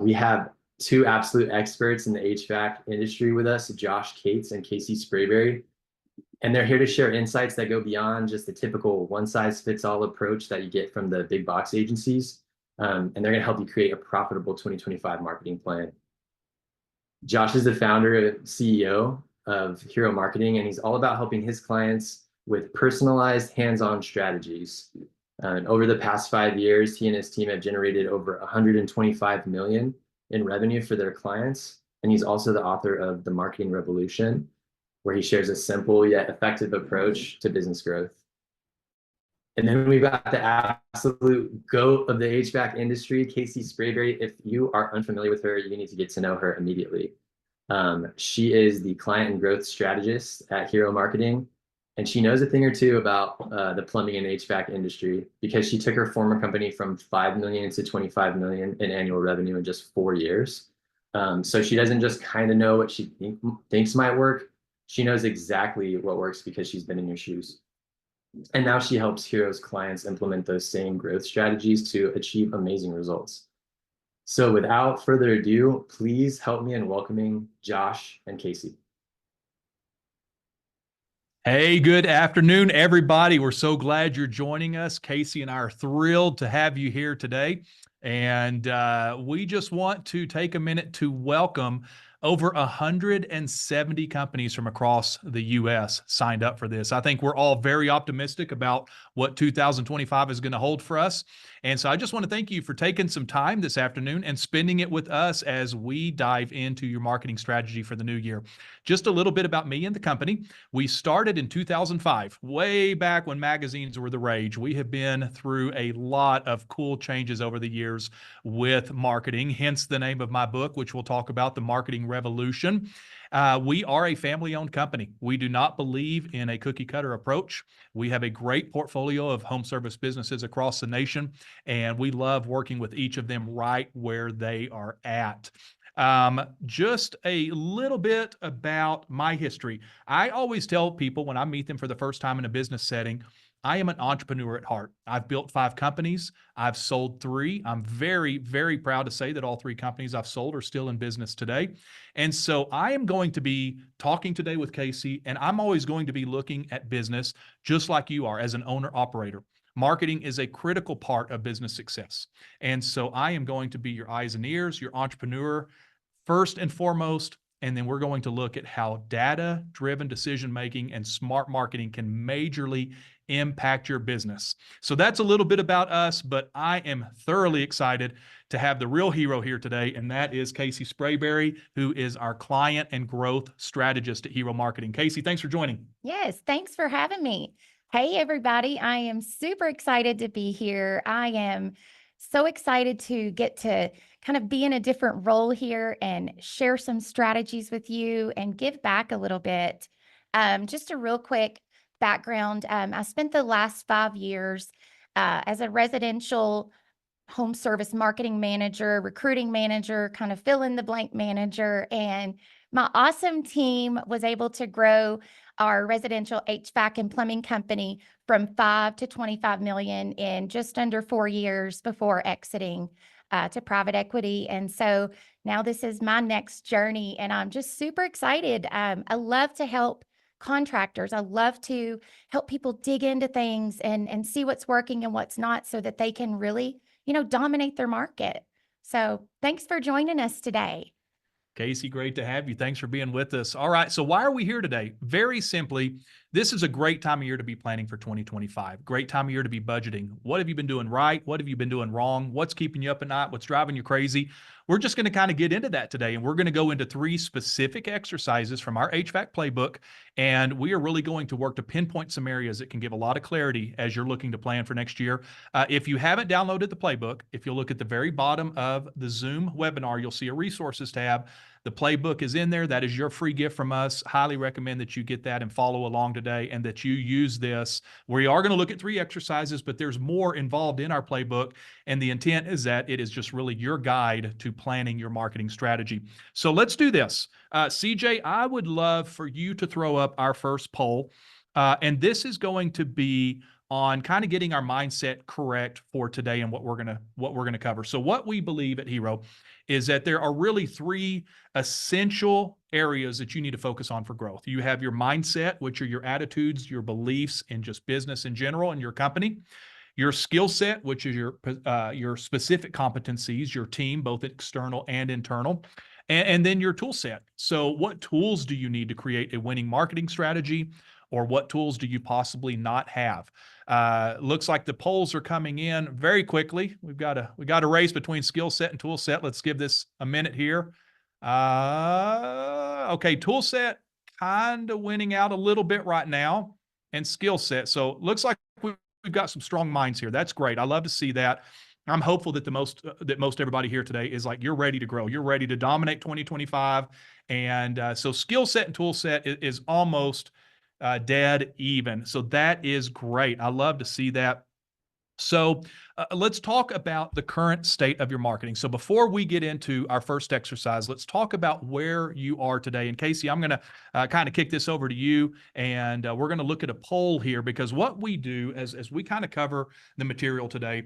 We have two absolute experts in the HVAC industry with us, Josh Cates and Casey Sprayberry. And they're here to share insights that go beyond just the typical one-size-fits-all approach that you get from the big box agencies. And they're going to help you create a profitable 2025 marketing plan. Josh is the founder and CEO of Hero Marketing, and he's all about helping his clients with personalized hands-on strategies. And over the past 5 years, he and his team have generated over 125 million in revenue for their clients. And he's also the author of The Marketing Revolution, where he shares a simple yet effective approach to business growth. And then we've got the absolute GOAT of the HVAC industry, Casey Sprayberry. If you are unfamiliar with her, you need to get to know her immediately. She is the client and growth strategist at Hero Marketing, and she knows a thing or two about the plumbing and HVAC industry because she took her former company from 5 million to 25 million in annual revenue in just 4 years. So she doesn't just kind of know what she thinks might work. She knows exactly what works because she's been in your shoes. And now she helps Hero's clients implement those same growth strategies to achieve amazing results. So without further ado, please help me in welcoming Josh and Casey. Hey, good afternoon, everybody. We're so glad you're joining us. Casey and I are thrilled to have you here today. And we just want to take a minute to welcome over 170 companies from across the U.S. signed up for this. I think we're all very optimistic about what 2025 is going to hold for us. And so I just want to thank you for taking some time this afternoon and spending it with us as we dive into your marketing strategy for the new year. Just a little bit about me and the company. We started in 2005, way back when magazines were the rage. We have been through a lot of cool changes over the years with marketing, hence the name of my book, which we'll talk about, The Marketing Revolution. We are a family-owned company. We do not believe in a cookie-cutter approach. We have a great portfolio of home service businesses across the nation, and we love working with each of them right where they are at. Just a little bit about my history. I always tell people when I meet them for the first time in a business setting, I am an entrepreneur at heart. I've built 5 companies. I've sold 3. I'm very, very proud to say that all 3 companies I've sold are still in business today. And so I am going to be talking today with Casey, and I'm always going to be looking at business just like you are as an owner-operator. Marketing is a critical part of business success. And so I am going to be your eyes and ears, your entrepreneur, first and foremost, and then we're going to look at how data-driven decision-making and smart marketing can majorly impact your business. So that's a little bit about us, but I am thoroughly excited to have the real hero here today, and that is Casey Sprayberry, who is our client and growth strategist at Hero Marketing. Casey, thanks for joining. Yes, thanks for having me. Hey, everybody. I am super excited to be here. I am so excited to get to kind of be in a different role here and share some strategies with you and give back a little bit. Just a real quick background. I spent the last 5 years as a residential home service marketing manager, recruiting manager, kind of fill in the blank manager. And my awesome team was able to grow our residential HVAC and plumbing company from 5 to 25 million in just under 4 years before exiting to private equity. And so now this is my next journey, and I'm just super excited. I love to help contractors. I love to help people dig into things and see what's working and what's not so that they can really, dominate their market. So thanks for joining us today. Casey, great to have you. Thanks for being with us. All right, so why are we here today? Very simply, this is a great time of year to be planning for 2025. Great time of year to be budgeting. What have you been doing right? What have you been doing wrong? What's keeping you up at night? What's driving you crazy? We're just going to kind of get into that today, and we're going to go into 3 specific exercises from our HVAC playbook, and we are really going to work to pinpoint some areas that can give a lot of clarity as you're looking to plan for next year. If you haven't downloaded the playbook, if you'll look at the very bottom of the Zoom webinar, you'll see a resources tab. The playbook is in there. That is your free gift from us. Highly recommend that you get that and follow along today and that you use this. We are going to look at 3 exercises, but there's more involved in our playbook. And the intent is that it is just really your guide to planning your marketing strategy. So let's do this. CJ, I would love for you to throw up our first poll. And this is going to be, on kind of getting our mindset correct for today and what we're gonna cover. So what we believe at Hero is that there are really three essential areas that you need to focus on for growth. You have your mindset, which are your attitudes, your beliefs, and just business in general and your company. Your skill set, which is your specific competencies, your team, both external and internal, and then your tool set. So what tools do you need to create a winning marketing strategy, or what tools do you possibly not have? Looks like the polls are coming in very quickly. We got a race between skill set and tool set. Let's give this a minute here. Okay, tool set kind of winning out a little bit right now, and skill set. So looks like we've got some strong minds here. That's great. I love to see that. I'm hopeful that most everybody here today is like, you're ready to grow. You're ready to dominate 2025. And so skill set and tool set is almost dead even. So that is great. I love to see that. So let's talk about the current state of your marketing. So before we get into our first exercise, let's talk about where you are today. And Casey, I'm going to kind of kick this over to you, and we're going to look at a poll here, because what we do as we kind of cover the material today,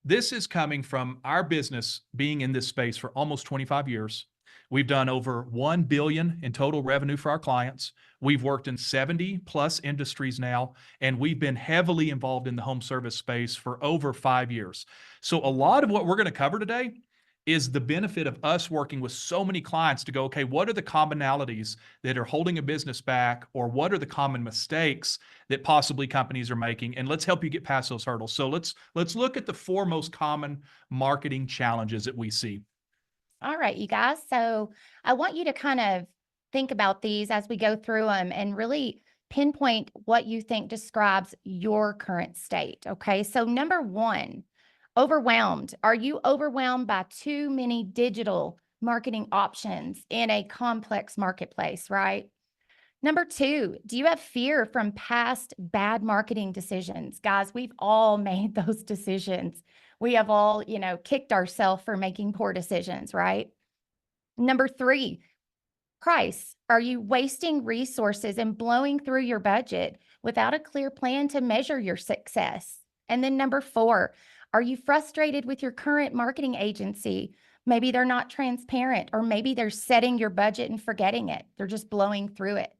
this is coming from our business being in this space for almost 25 years. We've done over 1 billion in total revenue for our clients. We've worked in 70 plus industries now, and we've been heavily involved in the home service space for over 5 years. So a lot of what we're going to cover today is the benefit of us working with so many clients to go, okay, what are the commonalities that are holding a business back, or what are the common mistakes that possibly companies are making? And let's help you get past those hurdles. So let's look at the 4 most common marketing challenges that we see. All right, you guys. So I want you to kind of think about these as we go through them and really pinpoint what you think describes your current state. Okay. So number 1, overwhelmed. Are you overwhelmed by too many digital marketing options in a complex marketplace, right? Number 2, do you have fear from past bad marketing decisions? Guys, we've all made those decisions. We have all, kicked ourselves for making poor decisions, right? Number 3, price. Are you wasting resources and blowing through your budget without a clear plan to measure your success? And then number 4, are you frustrated with your current marketing agency? Maybe they're not transparent, or maybe they're setting your budget and forgetting it. They're just blowing through it.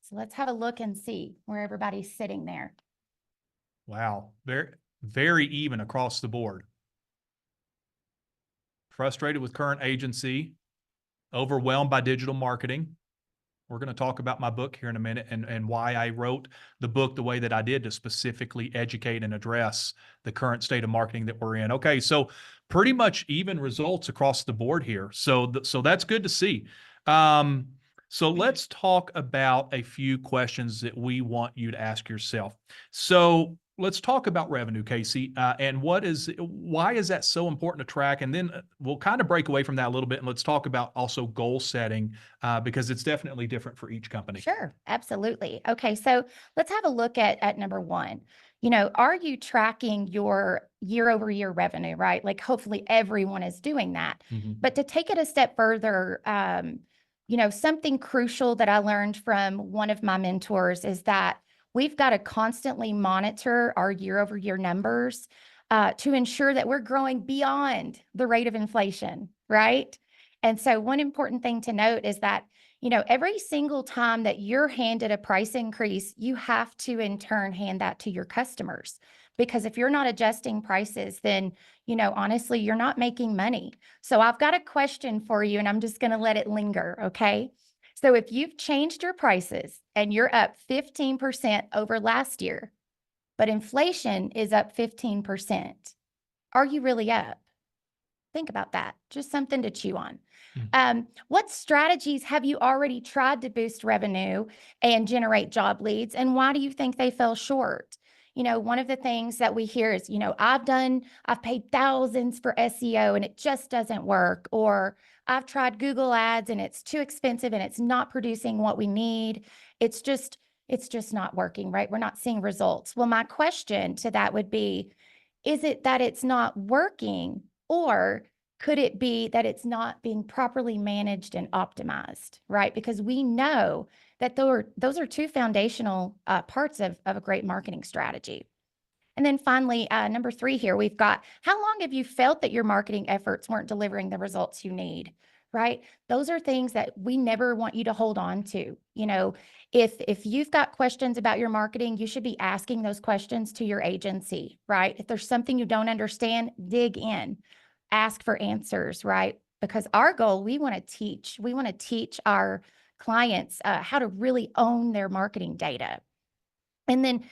So let's have a look and see where everybody's sitting there. Wow. Very, very even across the board. Frustrated with current agency, overwhelmed by digital marketing. We're going to talk about my book here in a minute, and why I wrote the book the way that I did, to specifically educate and address the current state of marketing that we're in. Okay, so pretty much even results across the board here. So that's good to see. So let's talk about a few questions that we want you to ask yourself. So let's talk about revenue, Casey, and why is that so important to track? And then we'll kind of break away from that a little bit, and let's talk about also goal setting, because it's definitely different for each company. Sure, absolutely. Okay, so let's have a look at number 1. Are you tracking your year-over-year revenue, right? Like, hopefully everyone is doing that. Mm-hmm. But to take it a step further, something crucial that I learned from one of my mentors is that we've got to constantly monitor our year-over-year numbers to ensure that we're growing beyond the rate of inflation, right? And so one important thing to note is that, every single time that you're handed a price increase, you have to in turn hand that to your customers. Because if you're not adjusting prices, then, honestly, you're not making money. So I've got a question for you, and I'm just going to let it linger, okay? So if you've changed your prices and you're up 15% over last year, but inflation is up 15%, are you really up? Think about that. Just something to chew on. What strategies have you already tried to boost revenue and generate job leads, and why do you think they fell short? One of the things that we hear is, I've paid thousands for SEO and it just doesn't work. Or I've tried Google ads and it's too expensive and it's not producing what we need. It's just not working, right? We're not seeing results. Well, my question to that would be, is it that it's not working, or could it be that it's not being properly managed and optimized, right? Because we know that those are 2 foundational parts of a great marketing strategy. And then finally, number 3 here, we've got, how long have you felt that your marketing efforts weren't delivering the results you need, right? Those are things that we never want you to hold on to. You know, if you've got questions about your marketing, you should be asking those questions to your agency, right? If there's something you don't understand, dig in, ask for answers, right? Because our goal, we want to teach our clients how to really own their marketing data. And then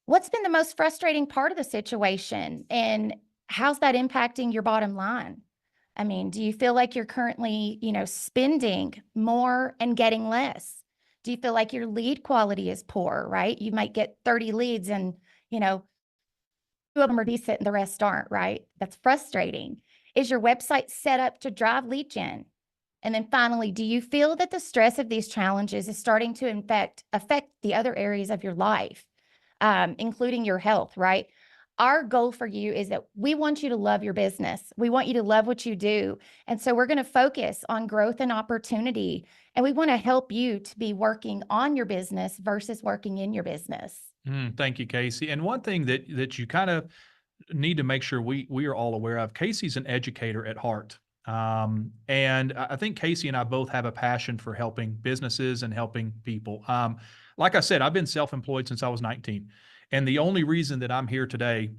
what's been the most frustrating part of the situation, and how's that impacting your bottom line? I mean, do you feel like you're currently, spending more and getting less? Do you feel like your lead quality is poor, right? You might get 30 leads and, 2 of them are decent and the rest aren't, right? That's frustrating. Is your website set up to drive lead gen? And then finally, do you feel that the stress of these challenges is starting to affect the other areas of your life, including your health, right? Our goal for you is that we want you to love your business. We want you to love what you do. And so we're going to focus on growth and opportunity. And we want to help you to be working on your business versus working in your business. Thank you, Casey. And one thing that you kind of need to make sure we are all aware of, Casey's an educator at heart. And I think Casey and I both have a passion for helping businesses and helping people. Like I said, I've been self-employed since I was 19. And the only reason that I'm here today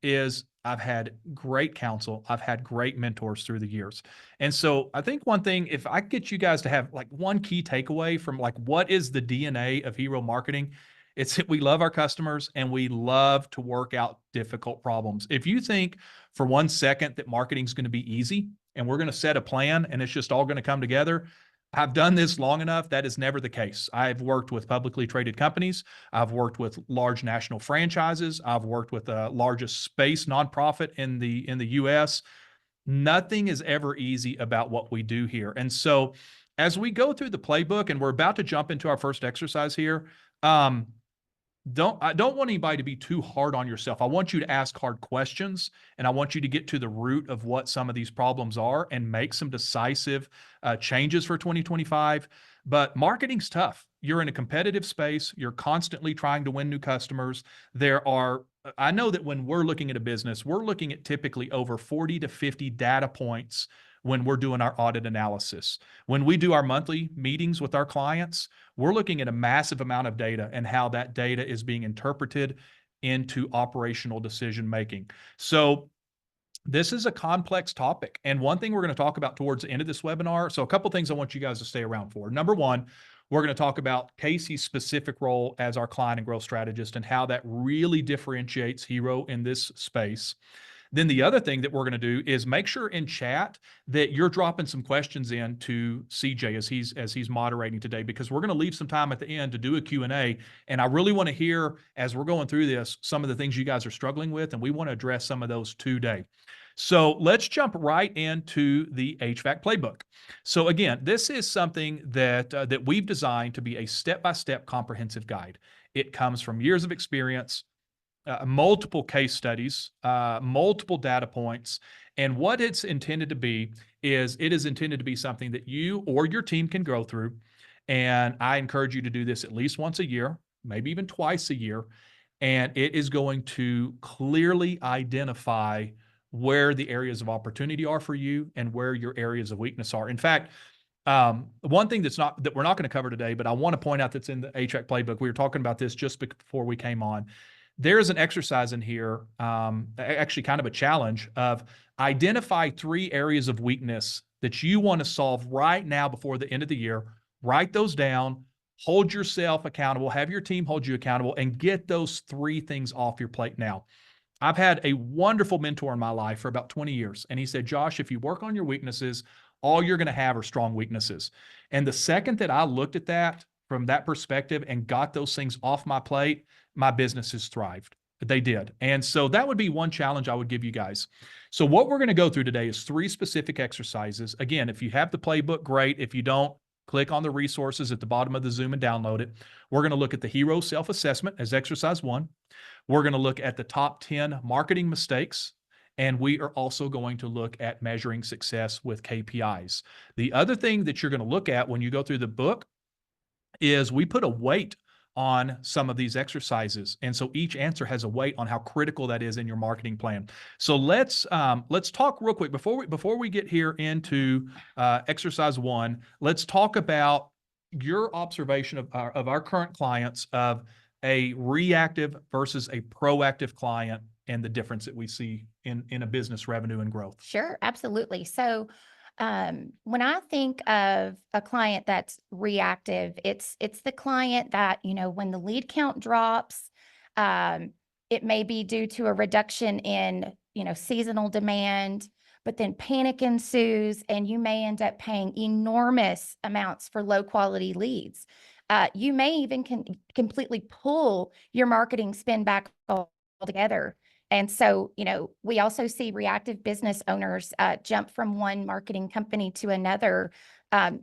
is I've had great counsel. I've had great mentors through the years. And so I think one thing, if I get you guys to have like one key takeaway from like what is the DNA of Hero Marketing, it's that we love our customers and we love to work out difficult problems. If you think for 1 second that marketing is going to be easy and we're going to set a plan and it's just all going to come together, I've done this long enough. That is never the case. I've worked with publicly traded companies. I've worked with large national franchises. I've worked with the largest space nonprofit in the US. Nothing is ever easy about what we do here. And so as we go through the playbook, and we're about to jump into our first exercise here, I don't want anybody to be too hard on yourself. I want you to ask hard questions, and I want you to get to the root of what some of these problems are and make some decisive changes for 2025. But marketing's tough. You're in a competitive space. You're constantly trying to win new customers. I know that when we're looking at a business, we're looking at typically over 40 to 50 data points when we're doing our audit analysis. When we do our monthly meetings with our clients, we're looking at a massive amount of data and how that data is being interpreted into operational decision making. So this is a complex topic. And one thing we're going to talk about towards the end of this webinar, so a couple things I want you guys to stay around for. Number one, we're going to talk about Casey's specific role as our client and growth strategist and how that really differentiates Hero in this space. Then the other thing that we're going to do is make sure in chat that you're dropping some questions in to CJ as he's moderating today, because we're going to leave some time at the end to do a Q&A. And I really want to hear, as we're going through this, some of the things you guys are struggling with, and we want to address some of those today. So let's jump right into the HVAC playbook. So again, this is something that we've designed to be a step-by-step comprehensive guide. It comes from years of experience, multiple case studies, multiple data points. And what it's intended to be is it is intended to be something that you or your team can go through. And I encourage you to do this at least once a year, maybe even twice a year. And it is going to clearly identify where the areas of opportunity are for you and where your areas of weakness are. In fact, one thing that we're not going to cover today, but I want to point out that's in the HVAC playbook. We were talking about this just before we came on. There is an exercise in here, actually kind of a challenge of identify 3 areas of weakness that you want to solve right now before the end of the year. Write those down, hold yourself accountable, have your team hold you accountable, and get those 3 things off your plate now. I've had a wonderful mentor in my life for about 20 years. And he said, Josh, if you work on your weaknesses, all you're going to have are strong weaknesses. And the second that I looked at that from that perspective and got those things off my plate, my businesses thrived. They did. And so that would be one challenge I would give you guys. So what we're going to go through today is 3 specific exercises. Again, if you have the playbook, great. If you don't, click on the resources at the bottom of the Zoom and download it. We're going to look at the Hero self-assessment as exercise 1. We're going to look at the top 10 marketing mistakes. And we are also going to look at measuring success with KPIs. The other thing that you're going to look at when you go through the book is we put a weight on some of these exercises. And so each answer has a weight on how critical that is in your marketing plan. So let's talk real quick before we get here into exercise 1. Let's talk about your observation of our current clients, of a reactive versus a proactive client, and the difference that we see in a business revenue and growth. Sure, absolutely. So when I think of a client that's reactive, it's the client that, when the lead count drops, it may be due to a reduction in, seasonal demand, but then panic ensues and you may end up paying enormous amounts for low quality leads. You may even completely pull your marketing spend back altogether. And so, we also see reactive business owners jump from one marketing company to another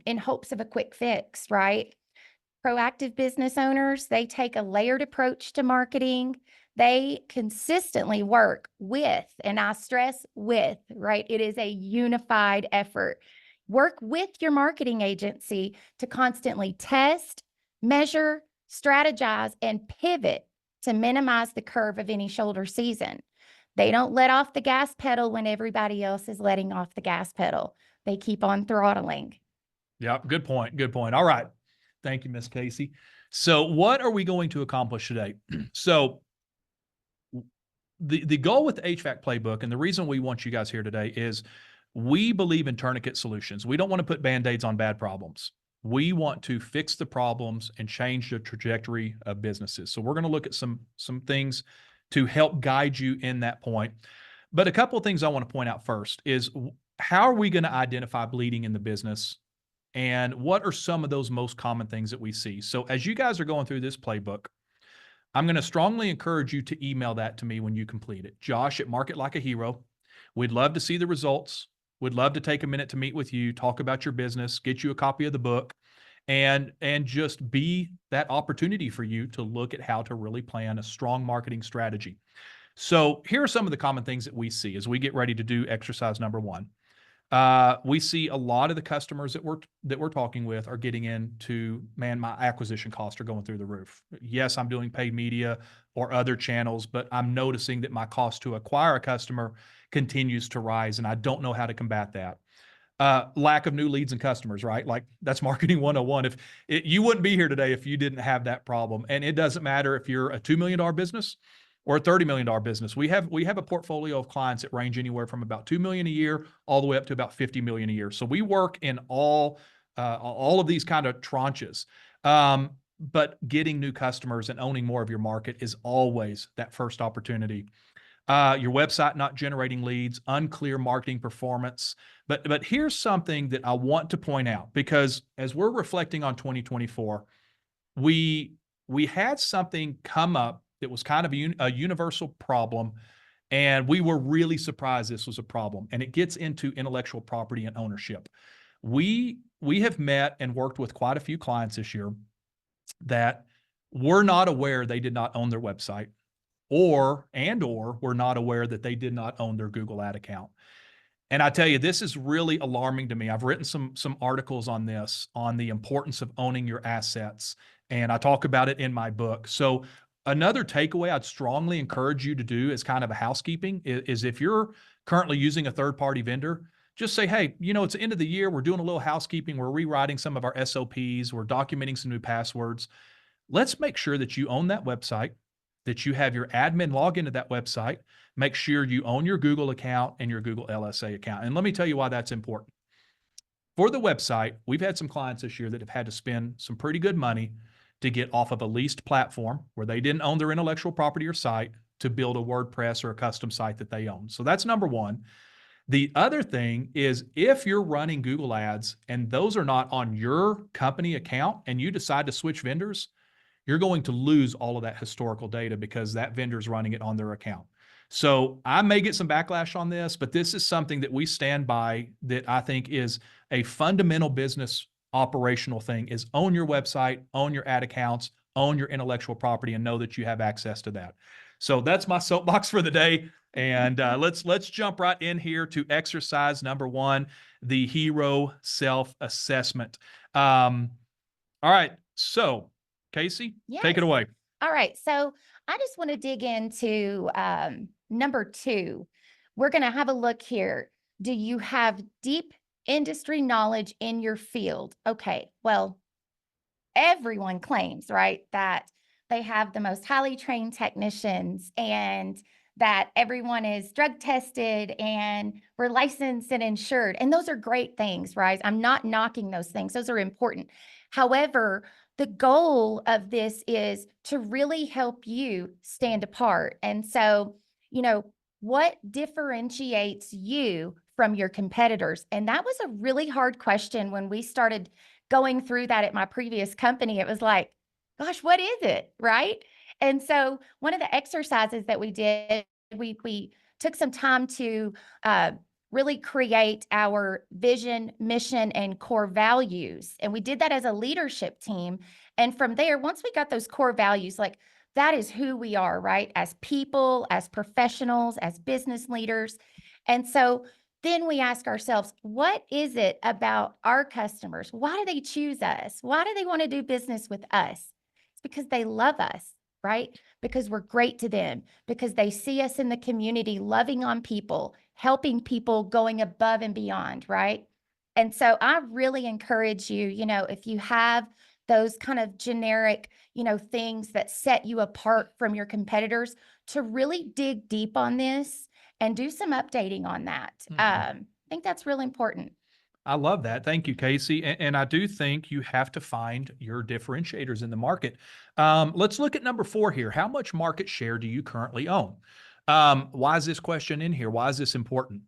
in hopes of a quick fix, right? Proactive business owners, they take a layered approach to marketing. They consistently work with, and I stress with, right? It is a unified effort. Work with your marketing agency to constantly test, measure, strategize, and pivot to minimize the curve of any shoulder season. They don't let off the gas pedal when everybody else is letting off the gas pedal. They keep on throttling. Yeah, good point. Good point. All right. Thank you, Miss Casey. So what are we going to accomplish today? So the goal with the HVAC playbook, and the reason we want you guys here today, is we believe in tourniquet solutions. We don't want to put Band-Aids on bad problems. We want to fix the problems and change the trajectory of businesses. So we're going to look at some things to help guide you in that point. But a couple of things I want to point out first is, how are we going to identify bleeding in the business? And what are some of those most common things that we see? So as you guys are going through this playbook, I'm going to strongly encourage you to email that to me when you complete it. Josh at Market Like a Hero. We'd love to see the results. We'd love to take a minute to meet with you, talk about your business, get you a copy of the book, and just be that opportunity for you to look at how to really plan a strong marketing strategy. So here are some of the common things that we see as we get ready to do exercise number 1. We see a lot of the customers that we're talking with are getting into, man, my acquisition costs are going through the roof. Yes, I'm doing paid media or other channels, but I'm noticing that my cost to acquire a customer continues to rise, and I don't know how to combat that. Lack of new leads and customers, right? Like, that's marketing 101. You wouldn't be here today if you didn't have that problem. And it doesn't matter if you're a $2 million business or a $30 million business. We have a portfolio of clients that range anywhere from about $2 million a year all the way up to about $50 million a year. So we work in all of these kind of tranches. But getting new customers and owning more of your market is always that first opportunity. Your website not generating leads, unclear marketing performance. But here's something that I want to point out, because as we're reflecting on 2024, we had something come up that was kind of a universal problem, and we were really surprised this was a problem. And it gets into intellectual property and ownership. We have met and worked with quite a few clients this year that were not aware they did not own their website, or were not aware that they did not own their Google ad account. And I tell you, this is really alarming to me. I've written some articles on this, on the importance of owning your assets, and I talk about it in my book. So another takeaway I'd strongly encourage you to do as kind of a housekeeping is if you're currently using a third-party vendor, just say, hey, it's the end of the year. We're doing a little housekeeping. We're rewriting some of our SOPs. We're documenting some new passwords. Let's make sure that you own that website, that you have your admin log into that website. Make sure you own your Google account and your Google LSA account. And let me tell you why that's important. For the website, we've had some clients this year that have had to spend some pretty good money to get off of a leased platform where they didn't own their intellectual property or site to build a WordPress or a custom site that they own. So that's number one. The other thing is, if you're running Google ads and those are not on your company account and you decide to switch vendors, you're going to lose all of that historical data because that vendor's running it on their account. So I may get some backlash on this, but this is something that we stand by, that I think is a fundamental business operational thing, is own your website, own your ad accounts, own your intellectual property, and know that you have access to that. So that's my soapbox for the day. And let's jump right in here to exercise number 1, the hero self-assessment. All right. So, Casey, Yes. take it away. All right. So I just want to dig into number 2. We're going to have a look here. Do you have deep industry knowledge in your field? Okay. Well, everyone claims, right, that they have the most highly trained technicians and that everyone is drug tested and we're licensed and insured. And those are great things, right? I'm not knocking those things. Those are important. However, the goal of this is to really help you stand apart. And so, what differentiates you from your competitors? And that was a really hard question when we started going through that at my previous company. It was like, gosh, what is it? Right. And so one of the exercises that we did, we took some time to really create our vision, mission, and core values. And we did that as a leadership team. And from there, once we got those core values, like that is who we are, right? As people, as professionals, as business leaders. And so then we ask ourselves, what is it about our customers? Why do they choose us? Why do they want to do business with us? It's because they love us, right? Because we're great to them, because they see us in the community, loving on people, helping people, going above and beyond, right? And so I really encourage you, if you have those kind of generic, things that set you apart from your competitors, to really dig deep on this and do some updating on that. I think that's really important. I love that. Thank you, Casey. And I do think you have to find your differentiators in the market. Let's look at number 4 here. How much market share do you currently own? Why is this question in here? Why is this important?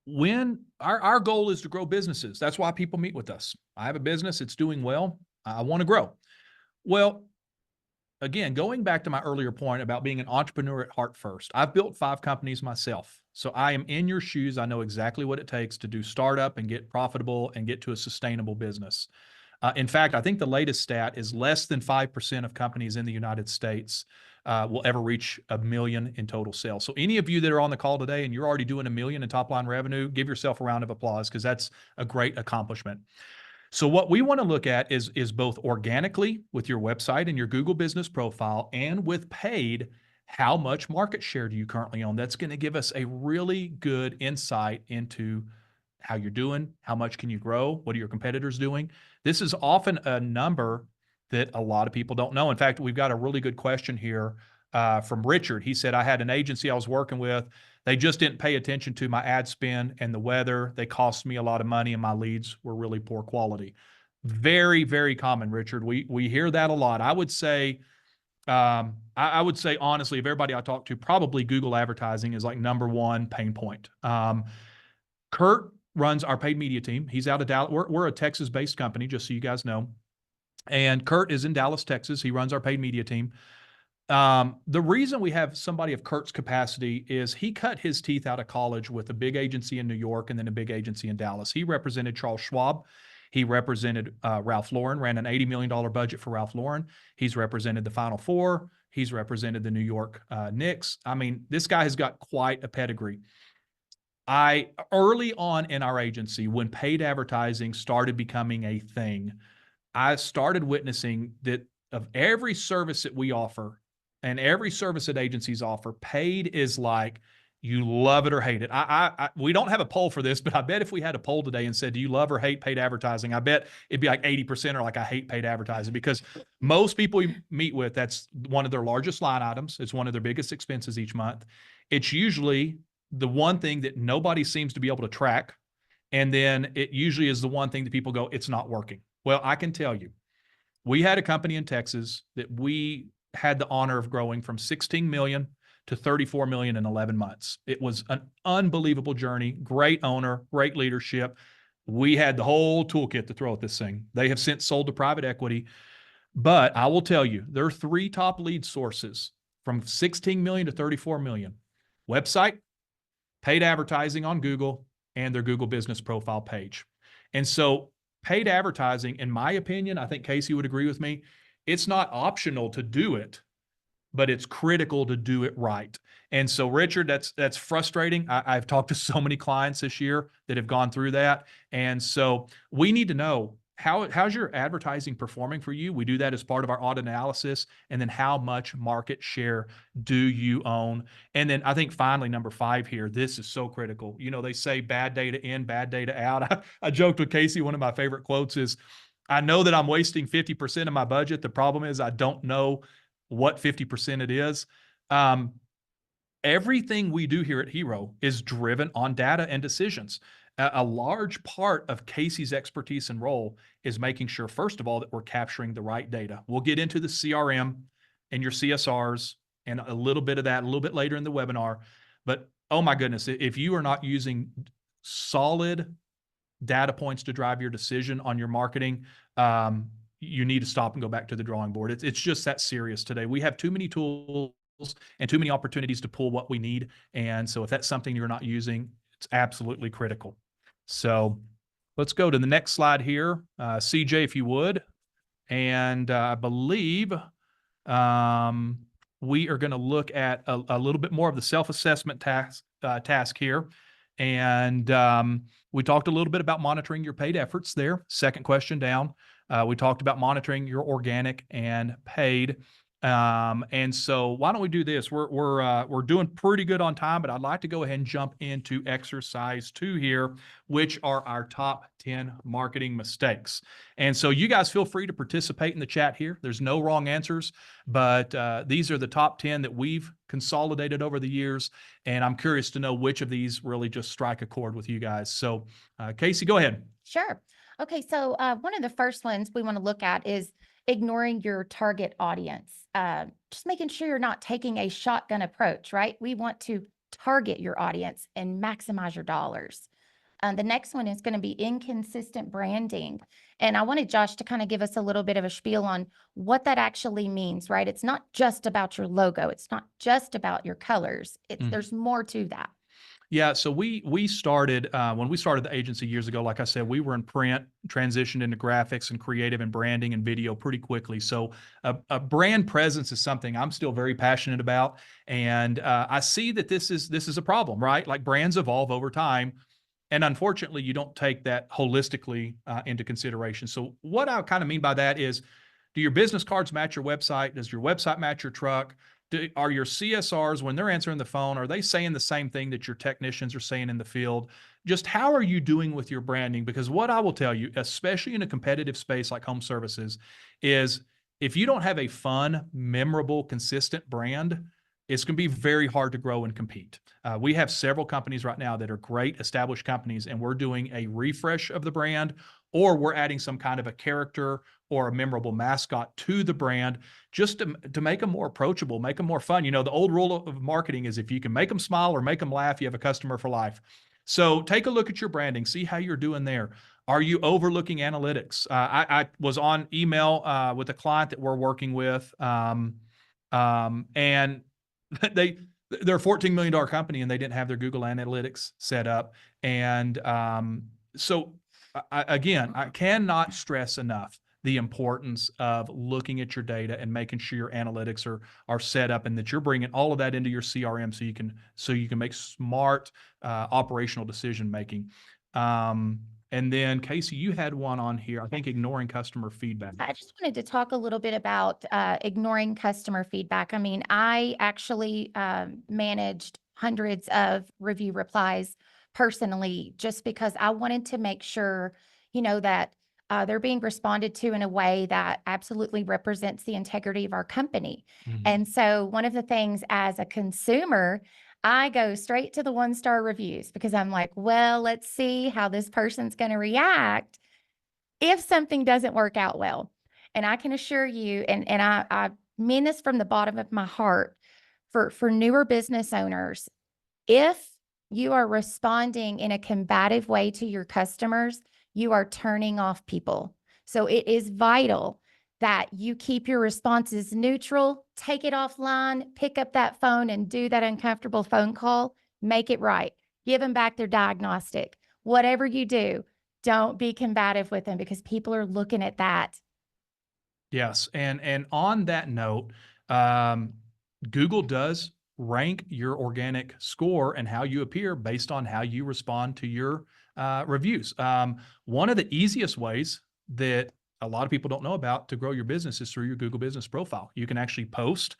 When our goal is to grow businesses, that's why people meet with us. I have a business, it's doing well. I want to grow. Well, again, going back to my earlier point about being an entrepreneur at heart first, I've built 5 companies myself. So I am in your shoes. I know exactly what it takes to do startup and get profitable and get to a sustainable business. In fact, I think the latest stat is less than 5% of companies in the United States will ever reach $1 million in total sales. So any of you that are on the call today and you're already doing $1 million in top line revenue, give yourself a round of applause, because that's a great accomplishment. So what we want to look at is both organically with your website and your Google business profile, and with paid, how much market share do you currently own? That's going to give us a really good insight into how you're doing, how much can you grow, what are your competitors doing? This is often a number that a lot of people don't know. In fact, we've got a really good question here from Richard. He said, I had an agency I was working with. They just didn't pay attention to my ad spend and the weather. They cost me a lot of money and my leads were really poor quality. Very, very common, Richard. We hear that a lot. I would say honestly, of everybody I talk to, probably Google advertising is like number 1 pain point. Kurt runs our paid media team. He's out of Dallas. We're a Texas-based company, just so you guys know. And Kurt is in Dallas, Texas. He runs our paid media team. The reason we have somebody of Kurt's capacity is he cut his teeth out of college with a big agency in New York and then a big agency in Dallas. He represented Charles Schwab. He represented Ralph Lauren, ran an $80 million budget for Ralph Lauren. He's represented the Final Four. He's represented the New York Knicks. I mean, this guy has got quite a pedigree. Early on in our agency, when paid advertising started becoming a thing, I started witnessing that of every service that we offer and every service that agencies offer, paid is like, you love it or hate it. We don't have a poll for this, but I bet if we had a poll today and said, do you love or hate paid advertising? I bet it'd be like 80% or like, I hate paid advertising, because most people we meet with, that's one of their largest line items. It's one of their biggest expenses each month. It's usually the one thing that nobody seems to be able to track. And then it usually is the one thing that people go, it's not working. Well, I can tell you, we had a company in Texas that we had the honor of growing from 16 million to 34 million in 11 months. It was an unbelievable journey, great owner, great leadership. We had the whole toolkit to throw at this thing. They have since sold to private equity. But I will tell you, there are 3 top lead sources from 16 million to 34 million. Website, paid advertising on Google, and their Google business profile page. And so paid advertising, in my opinion, I think Casey would agree with me, it's not optional to do it, but it's critical to do it right. And so, Richard, that's frustrating. I've talked to so many clients this year that have gone through that. And so we need to know, how's your advertising performing for you? We do that as part of our audit analysis. And then how much market share do you own? And then I think finally, number 5 here, this is so critical. You know, they say bad data in, bad data out. I joked with Casey, one of my favorite quotes is, I know that I'm wasting 50% of my budget. The problem is I don't know what 50% it is. Everything we do here at Hero is driven on data and decisions. A large part of Casey's expertise and role is making sure, first of all, that we're capturing the right data. We'll get into the CRM and your CSRs and a little bit of that a little bit later in the webinar. But oh my goodness, if you are not using solid data points to drive your decision on your marketing, you need to stop and go back to the drawing board. It's just that serious today. We have too many tools and too many opportunities to pull what we need. And so if that's something you're not using, it's absolutely critical. So let's go to the next slide here. CJ, if you would. And I believe we are going to look at a little bit more of the self-assessment task here. And we talked a little bit about monitoring your paid efforts there. Second question down. We talked about monitoring your organic and paid. And so why don't we do this? We're doing pretty good on time, but I'd like to go ahead and jump into exercise 2 here, which are our top 10 marketing mistakes. And so you guys feel free to participate in the chat here. There's no wrong answers, but these are the top 10 that we've consolidated over the years. And I'm curious to know which of these really just strike a chord with you guys. So Casey, go ahead. Sure. Okay, so one of the first ones we want to look at is ignoring your target audience. Just making sure you're not taking a shotgun approach, right? We want to target your audience and maximize your dollars. The next one is going to be inconsistent branding. And I wanted Josh to kind of give us a little bit of a spiel on what that actually means, right? It's not just about your logo. It's not just about your colors. There's more to that. Yeah, so we started, when we started the agency years ago, like I said, we were in print, transitioned into graphics and creative and branding and video pretty quickly. So a brand presence is something I'm still very passionate about. And I see that this is a problem, right? Like brands evolve over time. And unfortunately, you don't take that holistically into consideration. So what I kind of mean by that is, do your business cards match your website? Does your website match your truck? Are your CSRs, when they're answering the phone, are they saying the same thing that your technicians are saying in the field? Just how are you doing with your branding? Because what I will tell you, especially in a competitive space like home services, is if you don't have a fun, memorable, consistent brand, it's going to be very hard to grow and compete. We have several companies right now that are great established companies, and we're doing a refresh of the brand, or we're adding some kind of a character or a memorable mascot to the brand just to make them more approachable, make them more fun. You know, the old rule of marketing is if you can make them smile or make them laugh, you have a customer for life. So take a look at your branding, see how you're doing there. Are you overlooking analytics? I was on email with a client that we're working with, and they're a $14 million company and they didn't have their Google Analytics set up. And so again, I cannot stress enough the importance of looking at your data and making sure your analytics are set up and that you're bringing all of that into your CRM so you can make smart operational decision making. And then Casey, you had one on here, I think ignoring customer feedback. I just wanted to talk a little bit about ignoring customer feedback. I mean, I actually managed hundreds of review replies personally, just because I wanted to make sure, that they're being responded to in a way that absolutely represents the integrity of our company. Mhm. And so one of the things as a consumer, I go straight to the 1-star reviews because I'm like, well, let's see how this person's going to react if something doesn't work out well. And I can assure you, and I mean this from the bottom of my heart, for newer business owners, if you are responding in a combative way to your customers, you are turning off people. So it is vital that you keep your responses neutral, take it offline, pick up that phone and do that uncomfortable phone call, make it right, give them back their diagnostic. Whatever you do, don't be combative with them because people are looking at that. Yes. And on that note, Google does rank your organic score and how you appear based on how you respond to your reviews. One of the easiest ways that a lot of people don't know about to grow your business is through your Google Business Profile. You can actually post,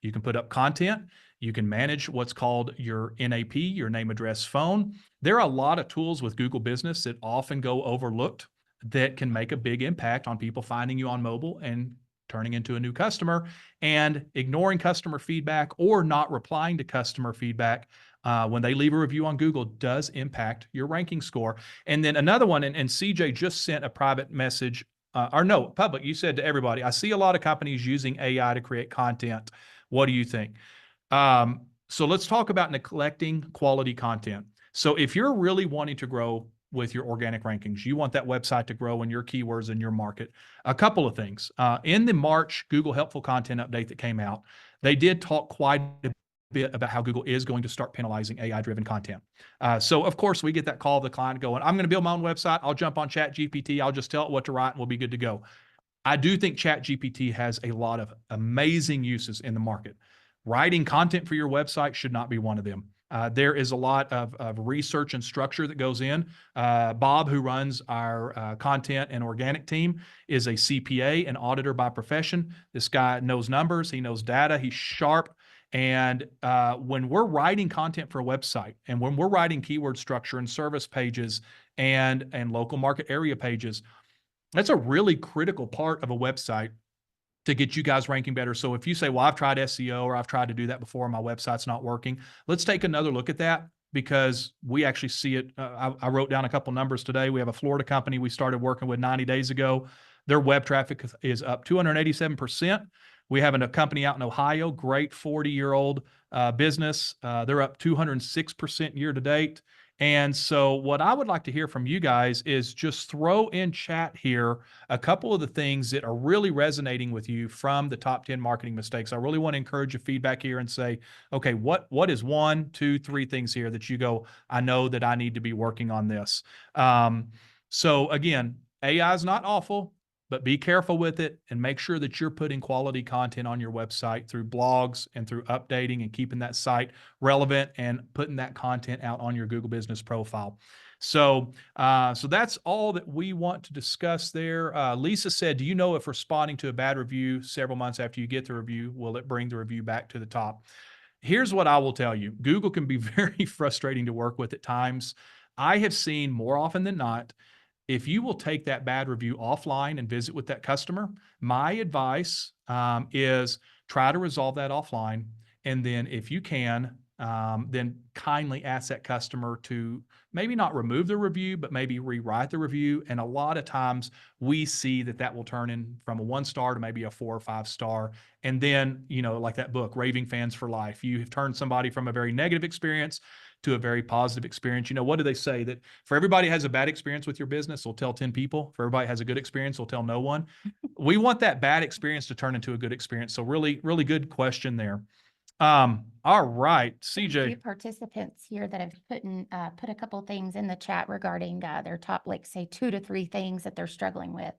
you can put up content, you can manage what's called your NAP, your name, address, phone. There are a lot of tools with Google Business that often go overlooked that can make a big impact on people finding you on mobile and turning into a new customer. And ignoring customer feedback or not replying to customer feedback when they leave a review on Google does impact your ranking score. And then another one, and CJ just sent a private message, or no, public. You said to everybody, I see a lot of companies using AI to create content. What do you think? So let's talk about neglecting quality content. So if you're really wanting to grow with your organic rankings, you want that website to grow in your keywords in your market, a couple of things. In the March Google Helpful Content update that came out, they did talk quite a bit about how Google is going to start penalizing AI-driven content. So of course we get that call of the client going, I'm going to build my own website. I'll jump on ChatGPT. I'll just tell it what to write and we'll be good to go. I do think ChatGPT has a lot of amazing uses in the market. Writing content for your website should not be one of them. There is a lot of research and structure that goes in. Bob, who runs our content and organic team, is a CPA, an auditor by profession. This guy knows numbers. He knows data. He's sharp. And when we're writing content for a website and when we're writing keyword structure and service pages and local market area pages, that's a really critical part of a website to get you guys ranking better. So if you say, well, I've tried SEO or I've tried to do that before, my website's not working, let's take another look at that because we actually see it. I wrote down a couple numbers today. We have a Florida company we started working with 90 days ago. Their web traffic is up 287%. We have a company out in Ohio, great 40-year-old business. They're up 206% year to date. And so what I would like to hear from you guys is just throw in chat here a couple of the things that are really resonating with you from the top 10 marketing mistakes. I really want to encourage your feedback here and say, okay, what is 1, 2, 3 things here that you go, I know that I need to be working on this. So again, AI is not awful, but be careful with it and make sure that you're putting quality content on your website through blogs and through updating and keeping that site relevant and putting that content out on your Google Business Profile. So, so that's all that we want to discuss there. Lisa said, do you know if responding to a bad review several months after you get the review, will it bring the review back to the top? Here's what I will tell you. Google can be very frustrating to work with at times. I have seen more often than not, if you will take that bad review offline and visit with that customer, my advice is try to resolve that offline. And then if you can, then kindly ask that customer to maybe not remove the review, but maybe rewrite the review. And a lot of times we see that will turn in from a 1-star to maybe a 4 or 5 star. And then, you know, like that book, Raving Fans for Life, you have turned somebody from a very negative experience to a very positive experience. You know, what do they say? That for everybody has a bad experience with your business, they'll tell 10 people. For everybody has a good experience, they'll tell no one. We want that bad experience to turn into a good experience. So really, really good question there. All right, CJ. A few participants here that have put a couple things in the chat regarding their top, like say 2 to 3 things that they're struggling with.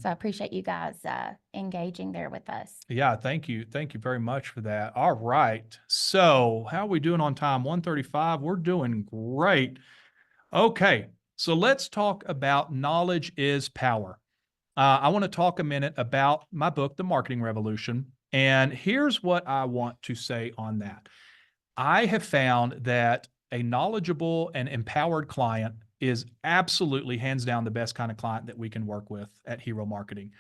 So I appreciate you guys engaging there with us. Yeah, thank you. Thank you very much for that. All right. So how are we doing on time? 1:35. We're doing great. Okay. So let's talk about knowledge is power. I want to talk a minute about my book, The Marketing Revolution. And here's what I want to say on that. I have found that a knowledgeable and empowered client is absolutely hands down the best kind of client that we can work with at Hero Marketing.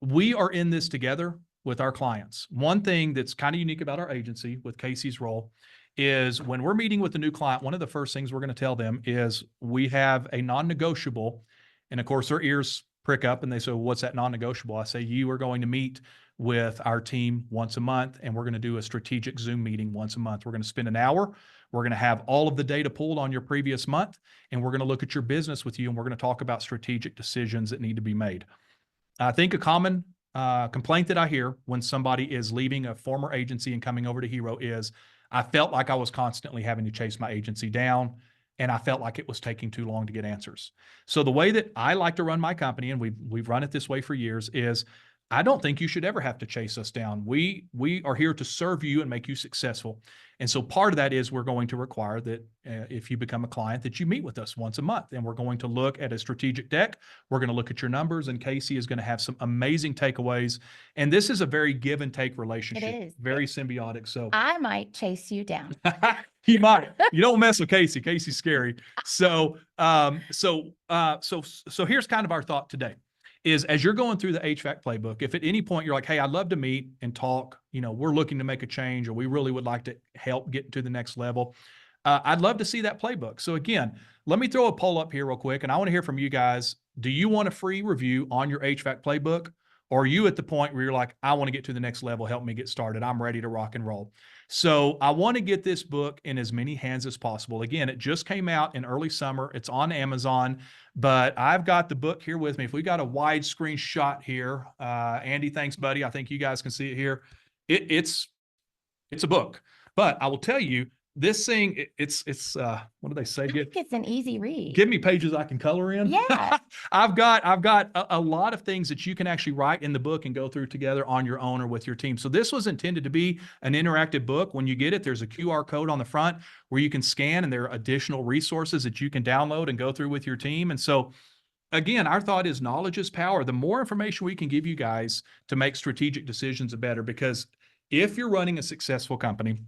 We are in this together with our clients. One thing that's kind of unique about our agency with Casey's role is when we're meeting with a new client, one of the first things we're going to tell them is we have a non-negotiable. And of course, their ears prick up and they say, well, what's that non-negotiable? I say, you are going to meet with our team once a month, and we're going to do a strategic Zoom meeting once a month. We're going to spend an hour. We're going to have all of the data pulled on your previous month, and we're going to look at your business with you, and we're going to talk about strategic decisions that need to be made. I think a common complaint that I hear when somebody is leaving a former agency and coming over to Hero is, I felt like I was constantly having to chase my agency down, and I felt like it was taking too long to get answers. So the way that I like to run my company, and we've run it this way for years, is I don't think you should ever have to chase us down. We are here to serve you and make you successful. And so part of that is we're going to require that if you become a client, that you meet with us once a month. And we're going to look at a strategic deck. We're going to look at your numbers, and Casey is going to have some amazing takeaways. And this is a very give and take relationship. It is. Very symbiotic. So I might chase you down. you might. You don't mess with Casey. Casey's scary. So here's kind of our thought today. Is as you're going through the HVAC playbook, if at any point you're like, hey, I'd love to meet and talk, we're looking to make a change, or we really would like to help get to the next level, I'd love to see that playbook. So again, let me throw a poll up here real quick, and I want to hear from you guys. Do you want a free review on your HVAC playbook? Or are you at the point where you're like, I want to get to the next level, help me get started, I'm ready to rock and roll? So I want to get this book in as many hands as possible. Again, it just came out in early summer. It's on Amazon, but I've got the book here with me. If we got a widescreen shot here, Andy, thanks, buddy. I think you guys can see it here. It's a book, but I will tell you, this thing, it's what do they say? I think it's an easy read. Give me pages I can color in. Yeah. I've got a lot of things that you can actually write in the book and go through together on your own or with your team. So this was intended to be an interactive book. When you get it, there's a QR code on the front where you can scan, and there are additional resources that you can download and go through with your team. And so again, our thought is knowledge is power. The more information we can give you guys to make strategic decisions, the better, because if you're running a successful company,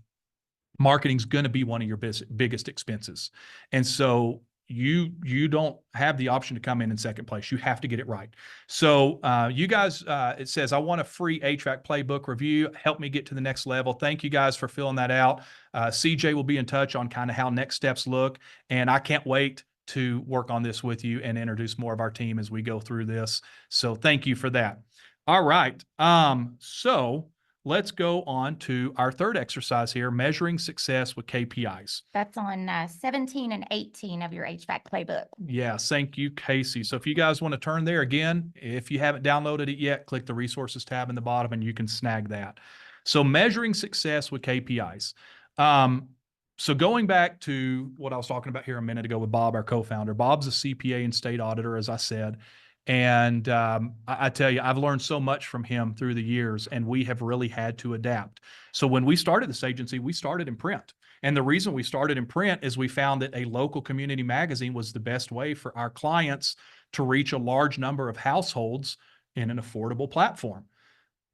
marketing is going to be one of your biggest expenses. And so you don't have the option to come in second place. You have to get it right. So you guys, it says, I want a free HVAC playbook review. Help me get to the next level. Thank you guys for filling that out. CJ will be in touch on kind of how next steps look. And I can't wait to work on this with you and introduce more of our team as we go through this. So thank you for that. All right. So let's go on to our third exercise here, measuring success with KPIs. That's on 17 and 18 of your HVAC playbook. Yeah, thank you, Casey. So if you guys want to turn there again, if you haven't downloaded it yet, click the resources tab in the bottom and you can snag that. So measuring success with KPIs. So going back to what I was talking about here a minute ago with Bob, our co-founder. Bob's a CPA and state auditor, as I said. And I tell you, I've learned so much from him through the years, and we have really had to adapt. So when we started this agency, we started in print. And the reason we started in print is we found that a local community magazine was the best way for our clients to reach a large number of households in an affordable platform.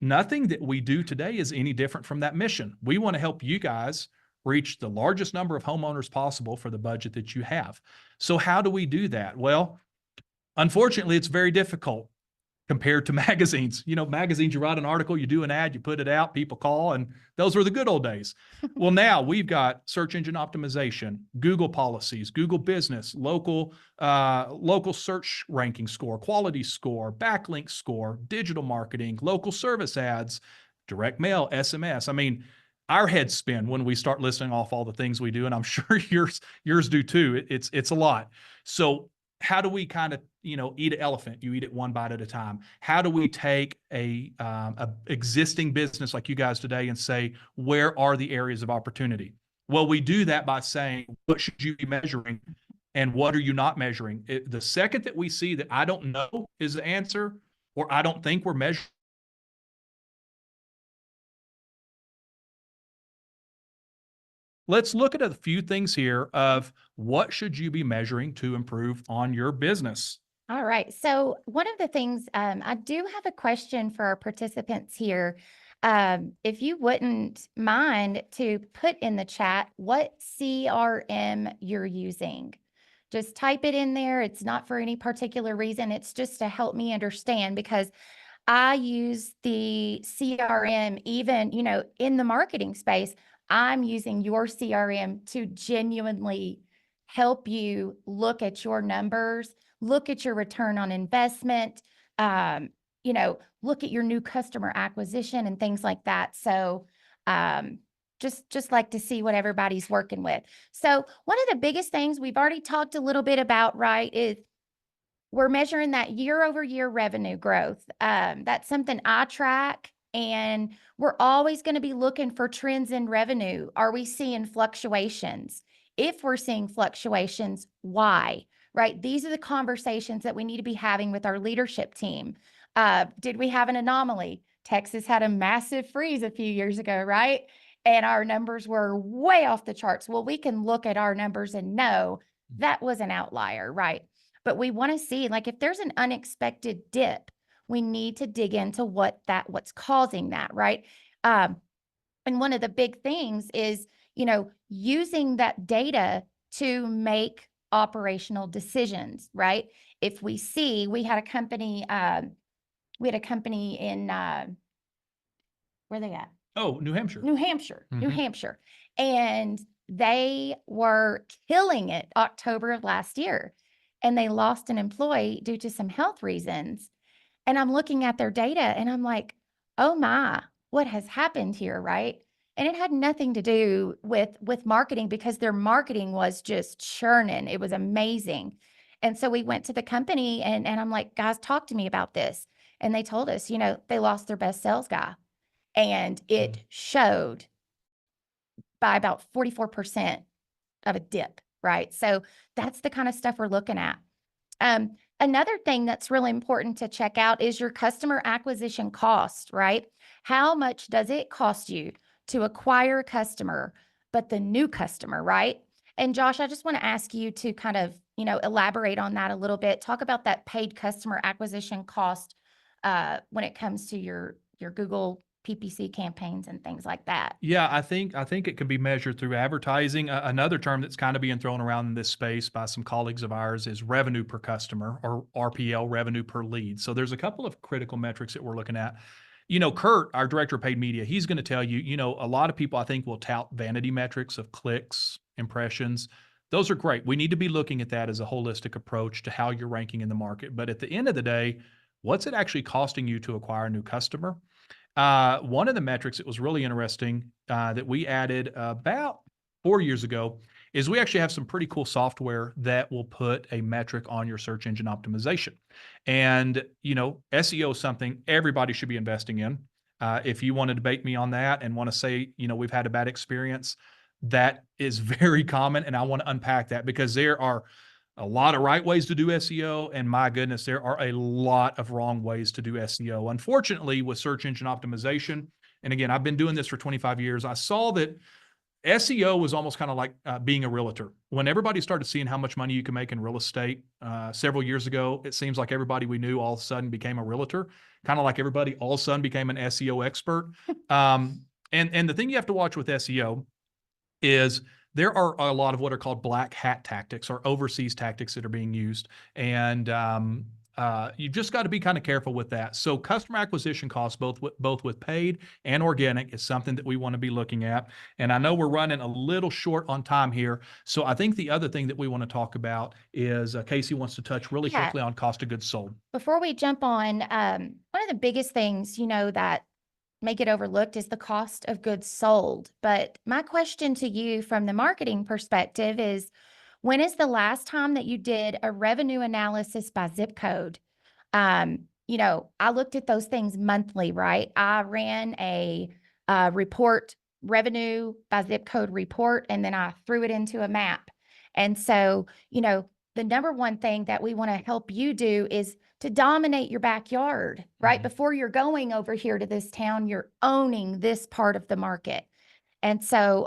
Nothing that we do today is any different from that mission. We want to help you guys reach the largest number of homeowners possible for the budget that you have. So how do we do that? Well, unfortunately, it's very difficult compared to magazines. Magazines, you write an article, you do an ad, you put it out, people call, and those were the good old days. Well, now we've got search engine optimization, Google policies, Google business, local search ranking score, quality score, backlink score, digital marketing, local service ads, direct mail, SMS. I mean, our heads spin when we start listing off all the things we do, and I'm sure yours do too. It's a lot. So how do we kind of, eat an elephant? You eat it one bite at a time. How do we take a existing business like you guys today and say, where are the areas of opportunity? Well, we do that by saying, what should you be measuring and what are you not measuring? The second that we see that I don't know is the answer, or I don't think we're measuring, let's look at a few things here of what should you be measuring to improve on your business. All right. So one of the things, I do have a question for our participants here. If you wouldn't mind to put in the chat what CRM you're using. Just type it in there. It's not for any particular reason. It's just to help me understand, because I use the CRM even, in the marketing space. I'm using your CRM to genuinely help you look at your numbers, look at your return on investment, look at your new customer acquisition and things like that. So just like to see what everybody's working with. So one of the biggest things we've already talked a little bit about, right, is we're measuring that year-over-year revenue growth. That's something I track. And we're always going to be looking for trends in revenue. Are we seeing fluctuations? If we're seeing fluctuations, why? Right? These are the conversations that we need to be having with our leadership team. Did we have an anomaly? Texas had a massive freeze a few years ago, right? And our numbers were way off the charts. Well, we can look at our numbers and know that was an outlier, right? But we want to see, like, if there's an unexpected dip, we need to dig into what's causing that, right? And one of the big things is, using that data to make operational decisions, right? If we see, we had a company in where they at? Oh, New Hampshire. New Hampshire, New Mhm. Hampshire. And they were killing it October of last year. And they lost an employee due to some health reasons. And I'm looking at their data and I'm like, oh my, what has happened here, right? And it had nothing to do with marketing, because their marketing was just churning. It was amazing. And so we went to the company and I'm like, guys, talk to me about this. And they told us, they lost their best sales guy. And it showed by about 44% of a dip, right? So that's the kind of stuff we're looking at. Another thing that's really important to check out is your customer acquisition cost, right? How much does it cost you to acquire a customer, but the new customer, right? And Josh, I just want to ask you to kind of, elaborate on that a little bit. Talk about that paid customer acquisition cost when it comes to your Google PPC campaigns and things like that. Yeah, I think it can be measured through advertising. Another term that's kind of being thrown around in this space by some colleagues of ours is revenue per customer, or RPL, revenue per lead. So there's a couple of critical metrics that we're looking at. Kurt, our director of paid media, he's going to tell you, a lot of people I think will tout vanity metrics of clicks, impressions. Those are great. We need to be looking at that as a holistic approach to how you're ranking in the market. But at the end of the day, what's it actually costing you to acquire a new customer? One of the metrics that was really interesting that we added about 4 years ago is we actually have some pretty cool software that will put a metric on your search engine optimization. And, SEO is something everybody should be investing in. If you want to debate me on that and want to say, we've had a bad experience, that is very common. And I want to unpack that, because there are a lot of right ways to do SEO, and my goodness, there are a lot of wrong ways to do SEO. Unfortunately, with search engine optimization, and again, I've been doing this for 25 years, I saw that SEO was almost kind of like being a realtor. When everybody started seeing how much money you can make in real estate several years ago, it seems like everybody we knew all of a sudden became a realtor, kind of like everybody all of a sudden became an SEO expert. And the thing you have to watch with SEO is there are a lot of what are called black hat tactics, or overseas tactics, that are being used. And you just got to be kind of careful with that. So customer acquisition costs, both with paid and organic, is something that we want to be looking at. And I know we're running a little short on time here. So I think the other thing that we want to talk about is Casey wants to touch really quickly on cost of goods sold. Before we jump on, one of the biggest things, that make it overlooked is the cost of goods sold. But my question to you from the marketing perspective is, when is the last time that you did a revenue analysis by zip code? I looked at those things monthly, right? I ran a report, revenue by zip code report, and then I threw it into a map. And so, the number one thing that we want to help you do is to dominate your backyard, right? Mhm. Before you're going over here to this town, you're owning this part of the market. And so,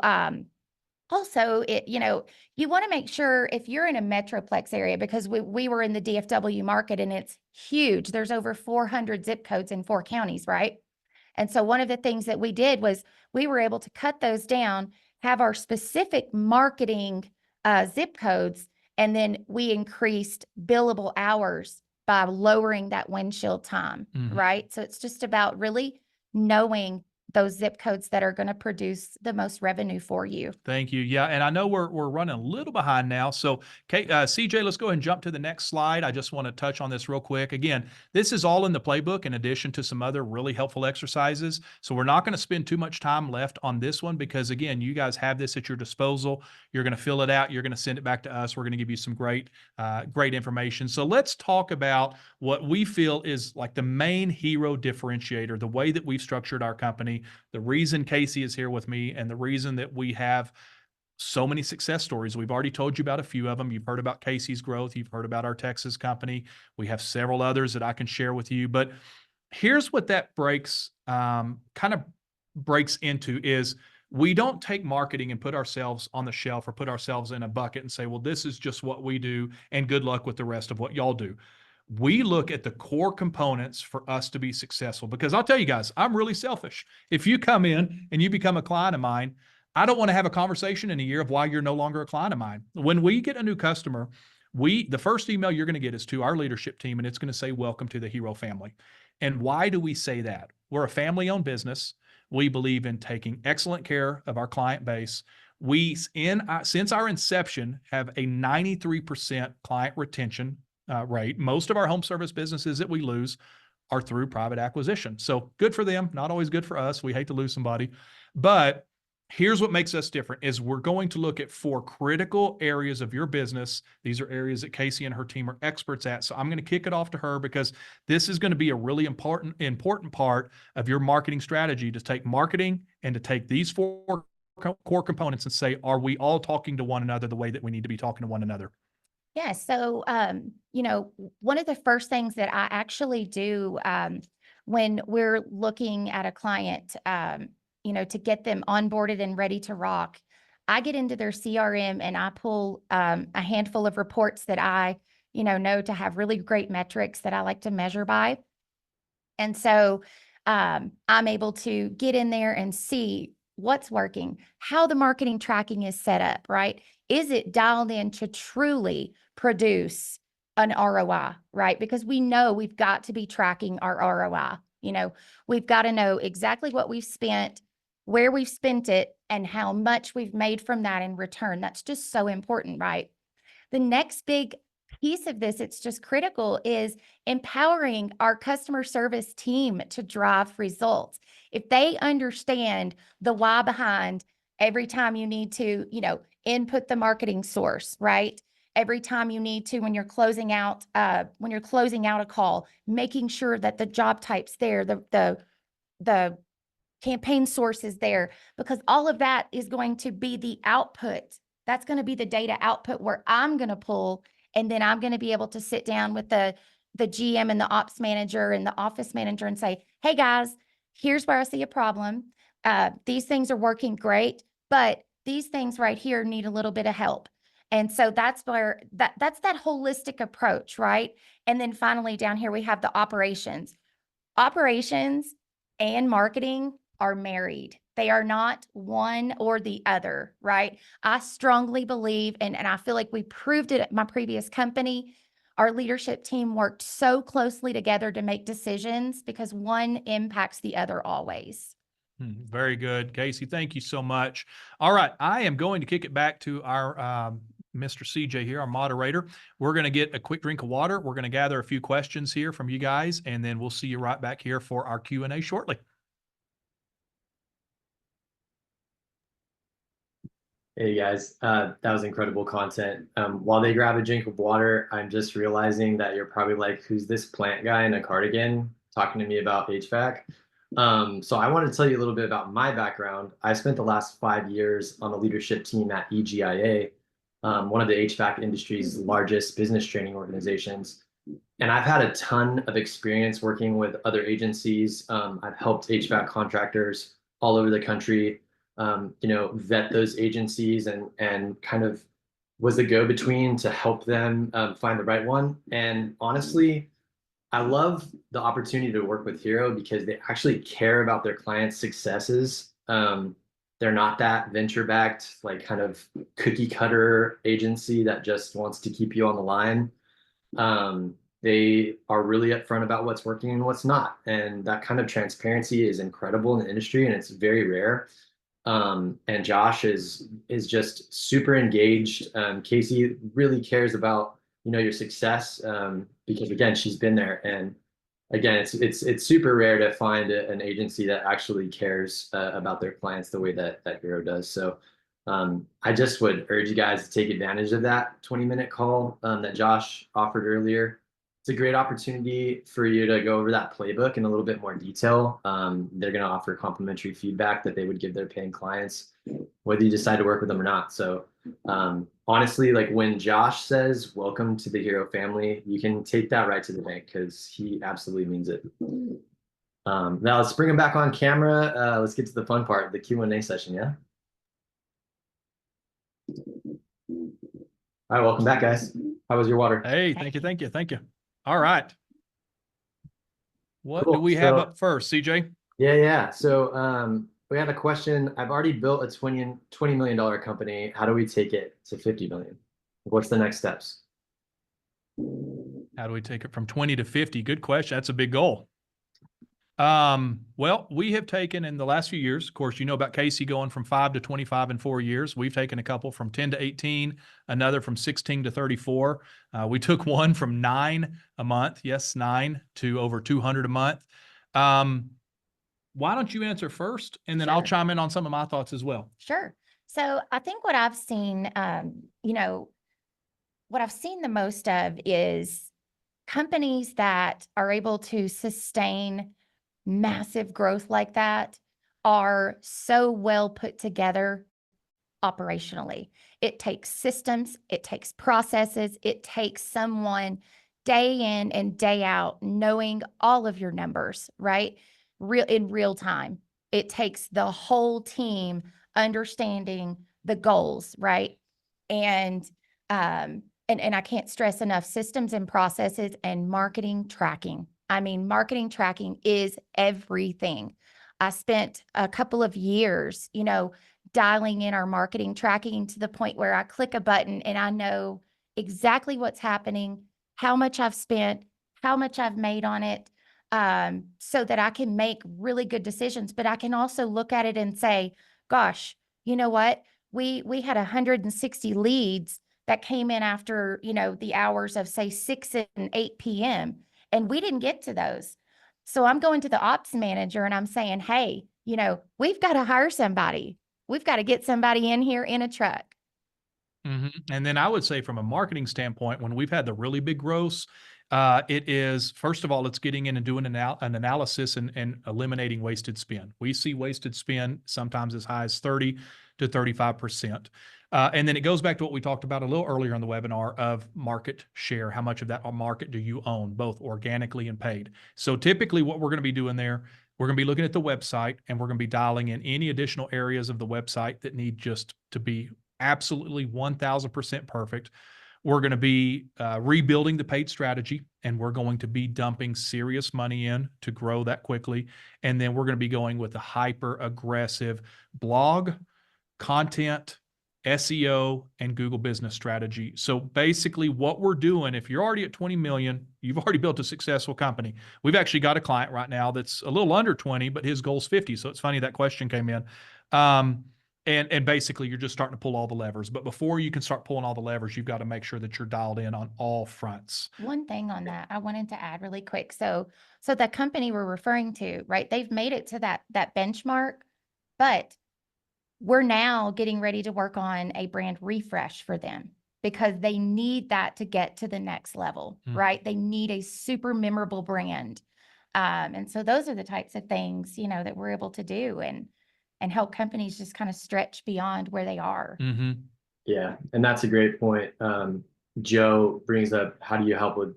also, you want to make sure, if you're in a metroplex area, because we were in the DFW market and it's huge. There's over 400 zip codes in 4 counties, right? And so one of the things that we did was we were able to cut those down, have our specific marketing zip codes, and then we increased billable hours by lowering that windshield time, right? So it's just about really knowing those zip codes that are going to produce the most revenue for you. Thank you. Yeah, and I know we're running a little behind now. So, CJ, let's go ahead and jump to the next slide. I just want to touch on this real quick. Again, this is all in the playbook in addition to some other really helpful exercises. So we're not going to spend too much time left on this one, because again, you guys have this at your disposal. You're going to fill it out. You're going to send it back to us. We're going to give you some great information. So let's talk about what we feel is like the main hero differentiator, the way that we've structured our company, the reason Casey is here with me, and the reason that we have so many success stories. We've already told you about a few of them. You've heard about Casey's growth. You've heard about our Texas company. We have several others that I can share with you. But here's what that kind of breaks into is we don't take marketing and put ourselves on the shelf or put ourselves in a bucket and say, well, this is just what we do and good luck with the rest of what y'all do. We look at the core components for us to be successful, because I'll tell you guys, I'm really selfish. If you come in and you become a client of mine, I don't want to have a conversation in a year of why you're no longer a client of mine. When we get a new customer, the first email you're going to get is to our leadership team, and it's going to say, welcome to the Hero family. And why do we say that? We're a family-owned business. We believe in taking excellent care of our client base. We, since our inception, have a 93% client retention rate. Most of our home service businesses that we lose are through private acquisition. So good for them, not always good for us. We hate to lose somebody. But here's what makes us different is we're going to look at 4 critical areas of your business. These are areas that Casey and her team are experts at. So I'm going to kick it off to her, because this is going to be a really important part of your marketing strategy, to take marketing and to take these 4 core components and say, are we all talking to one another the way that we need to be talking to one another? Yeah. So, one of the first things that I actually do when we're looking at a client, to get them onboarded and ready to rock, I get into their CRM and I pull a handful of reports that I, know to have really great metrics that I like to measure by. And so I'm able to get in there and see what's working, how the marketing tracking is set up, right? Is it dialed in to truly produce an ROI, right? Because we know we've got to be tracking our ROI. We've got to know exactly what we've spent, where we've spent it, and how much we've made from that in return. That's just so important, right? The next big piece of this, it's just critical, is empowering our customer service team to drive results. If they understand the why behind every time you need to, input the marketing source, right? Every time you need to, when you're closing out a call, making sure that the job type's there, the campaign source is there, because all of that is going to be the output. That's going to be the data output where I'm going to pull, and then I'm going to be able to sit down with the GM and the ops manager and the office manager and say, hey guys, here's where I see a problem. These things are working great, but these things right here need a little bit of help. And so that's where that's that holistic approach, right? And then finally down here, we have the operations. Operations and marketing are married. They are not one or the other, right? I strongly believe, and I feel like we proved it at my previous company, our leadership team worked so closely together to make decisions because one impacts the other always. Very good, Casey. Thank you so much. All right. I am going to kick it back to our Mr. CJ here, our moderator. We're going to get a quick drink of water. We're going to gather a few questions here from you guys, and then we'll see you right back here for our Q&A shortly. Hey guys, that was incredible content. While they grab a drink of water, I'm just realizing that you're probably like, who's this plant guy in a cardigan talking to me about HVAC? So I want to tell you a little bit about my background. I spent the last 5 years on the leadership team at EGIA, one of the HVAC industry's largest business training organizations. And I've had a ton of experience working with other agencies. I've helped HVAC contractors all over the country, vet those agencies and kind of was the go-between to help them find the right one. And honestly, I love the opportunity to work with Hero because they actually care about their clients' successes. They're not that venture-backed, like kind of cookie-cutter agency that just wants to keep you on the line. They are really upfront about what's working and what's not. And that kind of transparency is incredible in the industry, and it's very rare. And Josh is just super engaged. Casey really cares about your success because again she's been there, and again it's super rare to find an agency that actually cares about their clients the way that Hero does. So I just would urge you guys to take advantage of that 20-minute call that Josh offered earlier. It's a great opportunity for you to go over that playbook in a little bit more detail. They're going to offer complimentary feedback that they would give their paying clients, whether you decide to work with them or not. So honestly, like when Josh says, welcome to the Hero family, you can take that right to the bank because he absolutely means it. Now let's bring him back on camera. Let's get to the fun part, the Q&A session, yeah? All right, welcome back, guys. How was your water? Hey, thank you, thank you, thank you. All right. What Cool. do we have up first, CJ? Yeah. So we had a question. I've already built a $20 million company. How do we take it to 50 million? What's the next steps? How do we take it from 20 to 50? Good question. That's a big goal. Well, we have taken in the last few years, of course, you know about Casey going from 5 to 25 in 4 years. We've taken a couple from 10 to 18, another from 16 to 34. We took one from 9 a month. Yes, 9 to over 200 a month. Why don't you answer first, and then I'll chime in on some of my thoughts as well. Sure. So I think what I've seen, what I've seen the most of is companies that are able to sustain massive growth like that are so well put together operationally. It takes systems, it takes processes, it takes someone day in and day out knowing all of your numbers, right? In real time. It takes the whole team understanding the goals, right? And I can't stress enough, systems and processes and marketing tracking. I mean, marketing tracking is everything. I spent a couple of years, dialing in our marketing tracking to the point where I click a button and I know exactly what's happening, how much I've spent, how much I've made on it, so that I can make really good decisions. But I can also look at it and say, gosh, you know what? We had 160 leads that came in after, the hours of say 6 and 8 p.m. and we didn't get to those. So I'm going to the ops manager and I'm saying, hey, we've got to hire somebody. We've got to get somebody in here in a truck. And then I would say from a marketing standpoint, when we've had the really big growths, it is, first of all, it's getting in and doing an analysis and eliminating wasted spend. We see wasted spend sometimes as high as 30 to 35%. And then it goes back to what we talked about a little earlier in the webinar of market share. How much of that market do you own, both organically and paid? So typically what we're going to be doing there, we're going to be looking at the website and we're going to be dialing in any additional areas of the website that need just to be absolutely 1000% perfect. We're going to be rebuilding the paid strategy, and we're going to be dumping serious money in to grow that quickly. And then we're going to be going with a hyper aggressive blog, content, SEO, and Google business strategy. So basically what we're doing, if you're already at 20 million, you've already built a successful company. We've actually got a client right now that's a little under 20, but his goal's 50. So it's funny that question came in. And basically you're just starting to pull all the levers. But before you can start pulling all the levers, you've got to make sure that you're dialed in on all fronts. One thing on that I wanted to add really quick. So the company we're referring to, right? They've made it to that benchmark, but we're now getting ready to work on a brand refresh for them because they need that to get to the next level, right? They need a super memorable brand. And so those are the types of things, that we're able to do and help companies just kind of stretch beyond where they are. Yeah, and that's a great point. Joe brings up, how do you help with,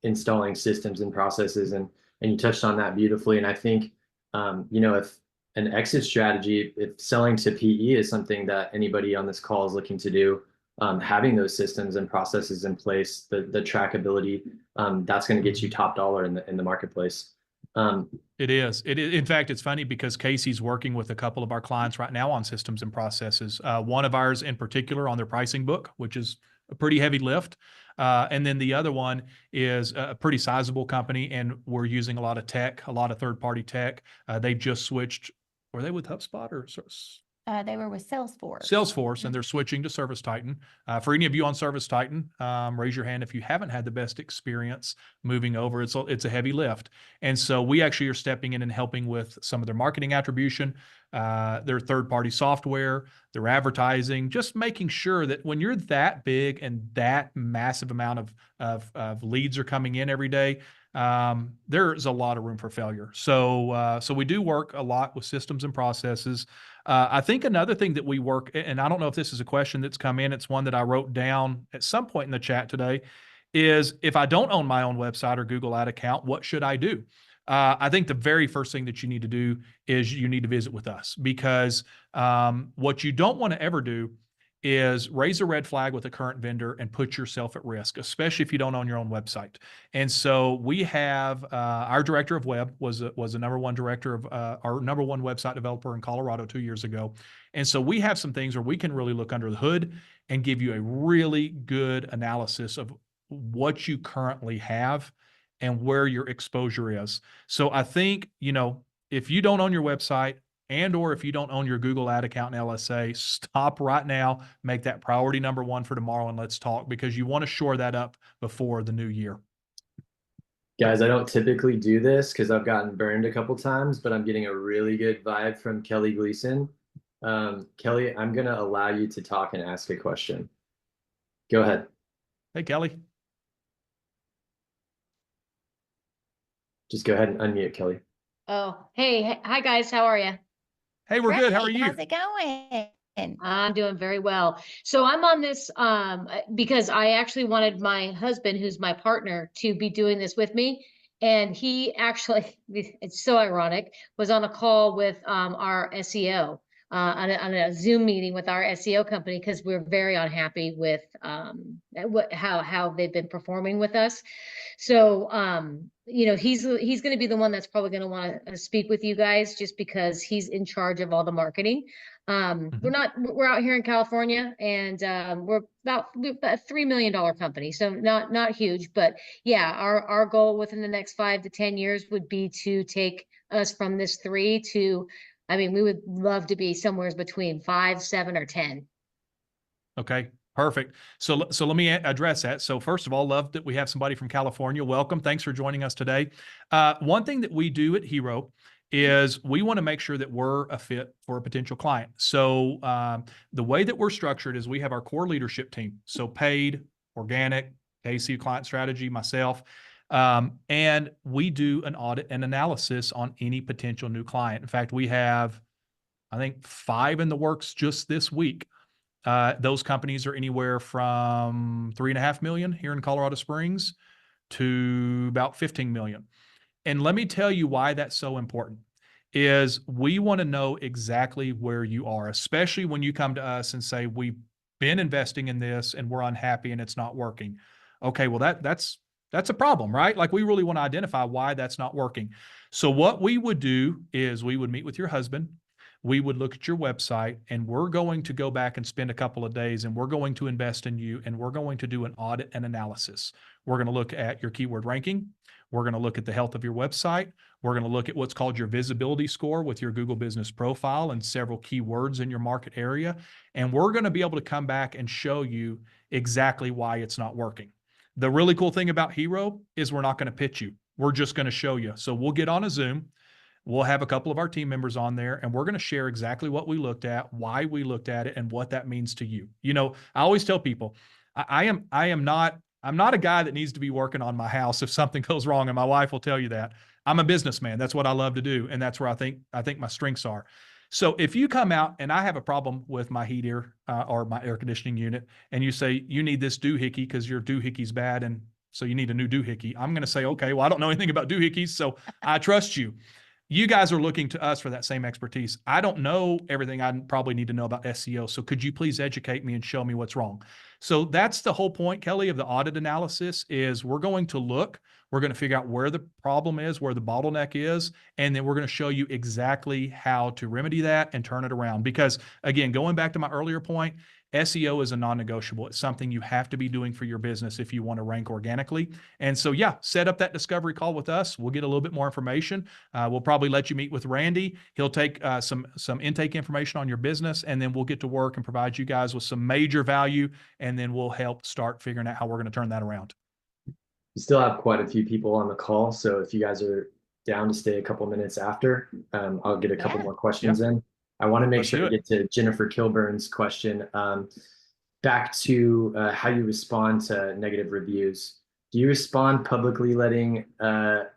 installing systems and processes, and you touched on that beautifully. And I think, if an exit strategy, if selling to PE is something that anybody on this call is looking to do, having those systems and processes in place, the trackability, that's going to get you top dollar in the marketplace. It is. In fact, it's funny because Casey's working with a couple of our clients right now on systems and processes. One of ours in particular on their pricing book, which is a pretty heavy lift. And then the other one is a pretty sizable company, and we're using a lot of tech, a lot of third-party tech. They've just switched. Were they with HubSpot or They were with Salesforce. Salesforce, and they're switching to Service Titan. For any of you on Service Titan, raise your hand if you haven't had the best experience moving over. It's a heavy lift. And so we actually are stepping in and helping with some of their marketing attribution, their third-party software, their advertising, just making sure that when you're that big and that massive amount of leads are coming in every day, there's a lot of room for failure. So we do work a lot with systems and processes. I think another thing that we work, and I don't know if this is a question that's come in, it's one that I wrote down at some point in the chat today, is if I don't own my own website or Google Ad account, what should I do? I think the very first thing that you need to do is you need to visit with us, because what you don't want to ever do is raise a red flag with a current vendor and put yourself at risk, especially if you don't own your own website. And so we have our director of web was the number one director of our number one website developer in Colorado 2 years ago. And so we have some things where we can really look under the hood and give you a really good analysis of what you currently have and where your exposure is. So I think, if you don't own your website, and or if you don't own your Google Ad account in LSA, stop right now, make that priority number one for tomorrow, and let's talk, because you want to shore that up before the new year. Guys, I don't typically do this because I've gotten burned a couple times, but I'm getting a really good vibe from Kelly Gleason. Kelly, I'm going to allow you to talk and ask a question. Go ahead. Hey, Kelly. Just go ahead and unmute, Kelly. Oh, hey, hi guys, how are you? Hey, we're good. How are you? How's it going? I'm doing very well. So I'm on this because I actually wanted my husband, who's my partner, to be doing this with me. And he actually, it's so ironic, was on a call with our SEO, on a Zoom meeting with our SEO company, because we're very unhappy with how they've been performing with us. So he's going to be the one that's probably going to want to speak with you guys, just because he's in charge of all the marketing. We're out here in California, and we're about a $3 million company, so not huge, but yeah, our goal within the next 5 to 10 years would be to take us from this 3 to, we would love to be somewhere between 5, 7, or 10. Okay, perfect. So let me address that. So first of all, love that we have somebody from California. Welcome. Thanks for joining us today. One thing that we do at Hero is we want to make sure that we're a fit for a potential client. So the way that we're structured is we have our core leadership team. So paid, organic, KC client strategy, myself, and we do an audit and analysis on any potential new client. In fact, we have, I think, 5 in the works just this week. Those companies are anywhere from 3.5 million here in Colorado Springs to about 15 million. And let me tell you why that's so important, is we want to know exactly where you are, especially when you come to us and say, we've been investing in this and we're unhappy and it's not working. Okay, well, that's a problem, right? Like, we really want to identify why that's not working. So what we would do is we would meet with your husband. We would look at your website, and we're going to go back and spend a couple of days, and we're going to invest in you, and we're going to do an audit and analysis. We're going to look at your keyword ranking. We're going to look at the health of your website. We're going to look at what's called your visibility score with your Google Business Profile and several keywords in your market area. And we're going to be able to come back and show you exactly why it's not working. The really cool thing about Hero is we're not going to pitch you. We're just going to show you. So we'll get on a Zoom. We'll have a couple of our team members on there, and we're going to share exactly what we looked at, why we looked at it, and what that means to you. I always tell people, I'm not a guy that needs to be working on my house if something goes wrong, and my wife will tell you that. I'm a businessman. That's what I love to do, and that's where I think my strengths are. So if you come out and I have a problem with my heater or my air conditioning unit, and you say you need this doohickey because your doohickey's bad, and so you need a new doohickey, I'm going to say, okay, well, I don't know anything about doohickeys, so I trust you. You guys are looking to us for that same expertise. I don't know everything I probably need to know about SEO. So could you please educate me and show me what's wrong? So that's the whole point, Kelly, of the audit analysis is we're going to look, we're going to figure out where the problem is, where the bottleneck is, and then we're going to show you exactly how to remedy that and turn it around. Because again, going back to my earlier point, SEO is a non-negotiable. It's something you have to be doing for your business if you want to rank organically. And so, yeah, set up that discovery call with us. We'll get a little bit more information. We'll probably let you meet with Randy. He'll take some intake information on your business, and then we'll get to work and provide you guys with some major value, and then we'll help start figuring out how we're going to turn that around. We still have quite a few people on the call, so if you guys are down to stay a couple minutes after, I'll get a couple more questions in. I want to make sure to get to Jennifer Kilburn's question. Back to how you respond to negative reviews. Do you respond publicly letting the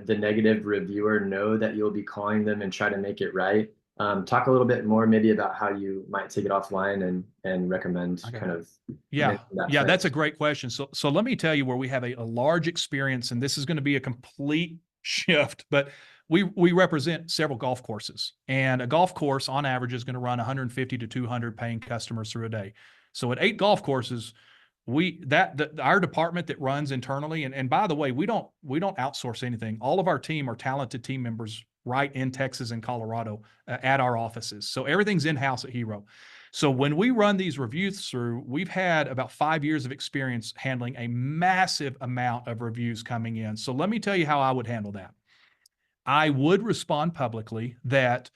negative reviewer know that you'll be calling them and try to make it right? Talk a little bit more maybe about how you might take it offline and recommend kind of. Yeah, that's a great question. So let me tell you where we have a large experience, and this is going to be a complete shift, but we represent several golf courses, and a golf course on average is going to run 150 to 200 paying customers through a day. So at 8 golf courses, our department that runs internally, and by the way, we don't outsource anything. All of our team are talented team members right in Texas and Colorado at our offices. So everything's in-house at Hero. So when we run these reviews through, we've had about 5 years of experience handling a massive amount of reviews coming in. So let me tell you how I would handle that. I would respond publicly that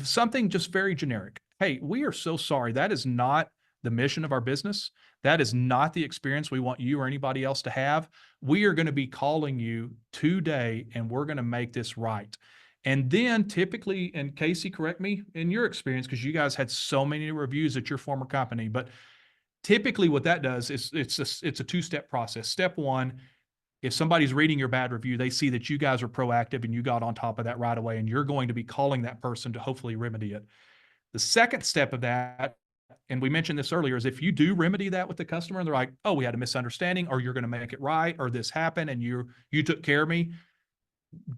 something just very generic. Hey, we are so sorry. That is not the mission of our business. That is not the experience we want you or anybody else to have. We are going to be calling you today, and we're going to make this right. And then typically, and Casey, correct me in your experience, because you guys had so many reviews at your former company, but typically what that does is it's a 2-step process. Step 1, if somebody's reading your bad review, they see that you guys are proactive and you got on top of that right away, and you're going to be calling that person to hopefully remedy it. The second step of that, and we mentioned this earlier, is if you do remedy that with the customer and they're like, oh, we had a misunderstanding, or you're going to make it right, or this happened and you took care of me,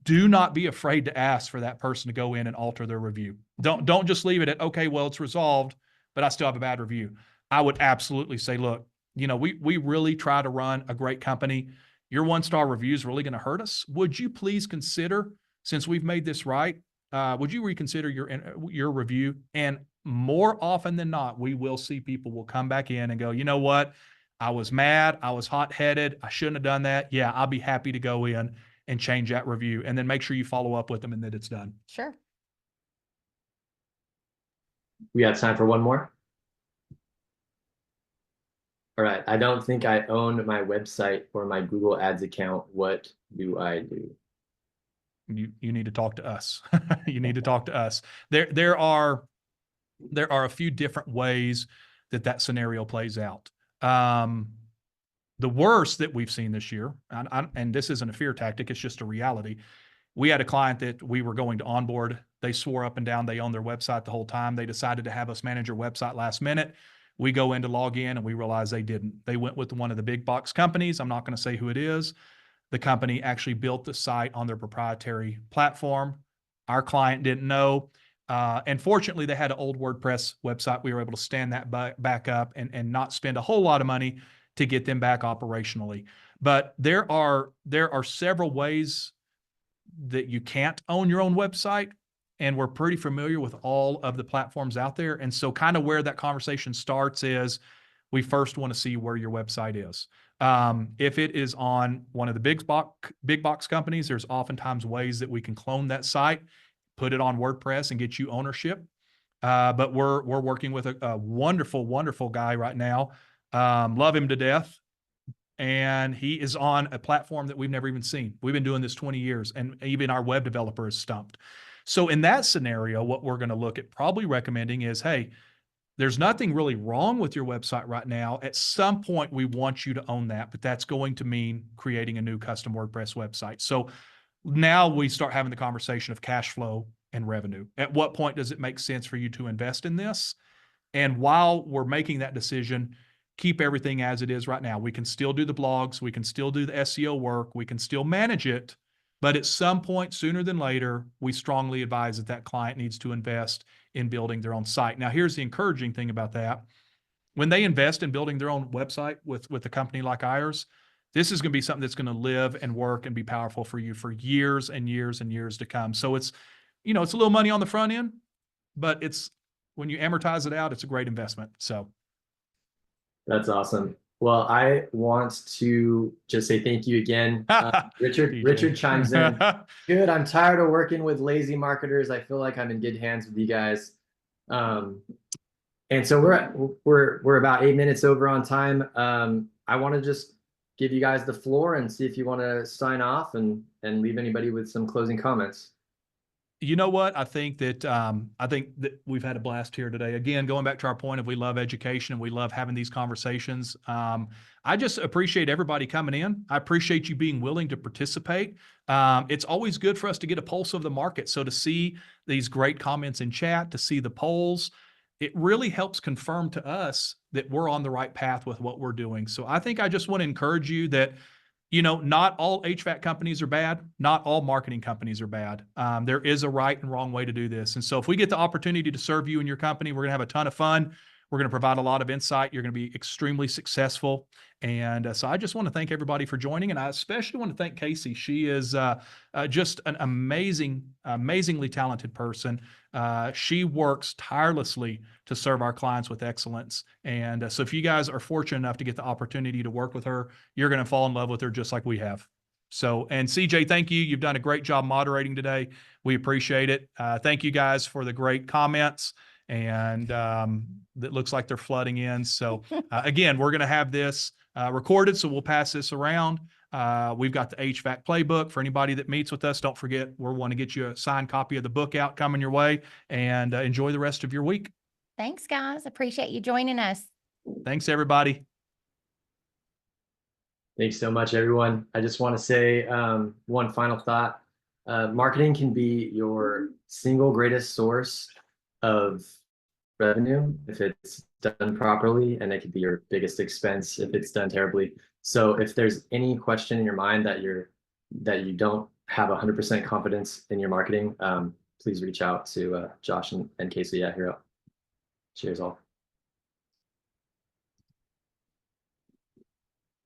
do not be afraid to ask for that person to go in and alter their review. Don't just leave it at, okay, well, it's resolved, but I still have a bad review. I would absolutely say, look, we really try to run a great company. Your 1-star review is really going to hurt us. Would you please consider, since we've made this right, would you reconsider your review? And more often than not, we will see people will come back in and go, you know what? I was mad. I was hot-headed. I shouldn't have done that. Yeah, I'll be happy to go in and change that review, and then make sure you follow up with them and that it's done. Sure. We have time for one more. All right. I don't think I own my website or my Google Ads account. What do I do? You need to talk to us. You need to talk to us. There are a few different ways that scenario plays out. The worst that we've seen this year, and this isn't a fear tactic, it's just a reality. We had a client that we were going to onboard. They swore up and down they owned their website the whole time. They decided to have us manage their website last minute. We go in to log in and we realize they didn't. They went with one of the big box companies. I'm not going to say who it is. The company actually built the site on their proprietary platform. Our client didn't know. And fortunately, they had an old WordPress website. We were able to stand that back up and not spend a whole lot of money to get them back operationally. But there are several ways that you can't own your own website, and we're pretty familiar with all of the platforms out there. And so kind of where that conversation starts is we first want to see where your website is. If it is on one of the big box companies, there's oftentimes ways that we can clone that site, put it on WordPress, and get you ownership. But we're working with a wonderful, wonderful guy right now. Love him to death. And he is on a platform that we've never even seen. We've been doing this 20 years, and even our web developer is stumped. So in that scenario, what we're going to look at probably recommending is, hey, there's nothing really wrong with your website right now. At some point, we want you to own that, but that's going to mean creating a new custom WordPress website. So now we start having the conversation of cash flow and revenue. At what point does it make sense for you to invest in this? And while we're making that decision, keep everything as it is right now. We can still do the blogs. We can still do the SEO work. We can still manage it. But at some point, sooner than later, we strongly advise that client needs to invest in building their own site. Now, here's the encouraging thing about that. When they invest in building their own website with a company like ours, this is going to be something that's going to live and work and be powerful for you for years and years and years to come. So it's a little money on the front end, but it's when you amortize it out, it's a great investment. So That's awesome. Well, I want to just say thank you again. Richard TJ. chimes in. Good. I'm tired of working with lazy marketers. I feel like I'm in good hands with you guys. And so we're about 8 minutes over on time. I want to just give you guys the floor and see if you want to sign off and leave anybody with some closing comments. You know what? I think that we've had a blast here today. Again, going back to our point of we love education and we love having these conversations. I just appreciate everybody coming in. I appreciate you being willing to participate. It's always good for us to get a pulse of the market. So to see these great comments in chat, to see the polls, it really helps confirm to us that we're on the right path with what we're doing. So I think I just want to encourage you that, you know, not all HVAC companies are bad. Not all marketing companies are bad. There is a right and wrong way to do this. And so if we get the opportunity to serve you and your company, we're going to have a ton of fun. We're going to provide a lot of insight. You're going to be extremely successful. And so I just want to thank everybody for joining. And I especially want to thank Casey. She is just an amazingly talented person. She works tirelessly to serve our clients with excellence. And so if you guys are fortunate enough to get the opportunity to work with her, you're going to fall in love with her just like we have. So, and CJ, thank you. You've done a great job moderating today. We appreciate it. Thank you guys for the great comments. And it looks like they're flooding in. So again, we're going to have this recorded, so we'll pass this around. We've got the HVAC playbook for anybody that meets with us. Don't forget, we want to get you a signed copy of the book out coming your way, and enjoy the rest of your week. Thanks, guys. Appreciate you joining us. Thanks, everybody. Thanks so much, everyone. I just want to say one final thought. Marketing can be your single greatest source of revenue if it's done properly, and it could be your biggest expense if it's done terribly. So if there's any question in your mind that you don't have 100% confidence in your marketing, please reach out to Josh and Casey at Hero. Cheers all.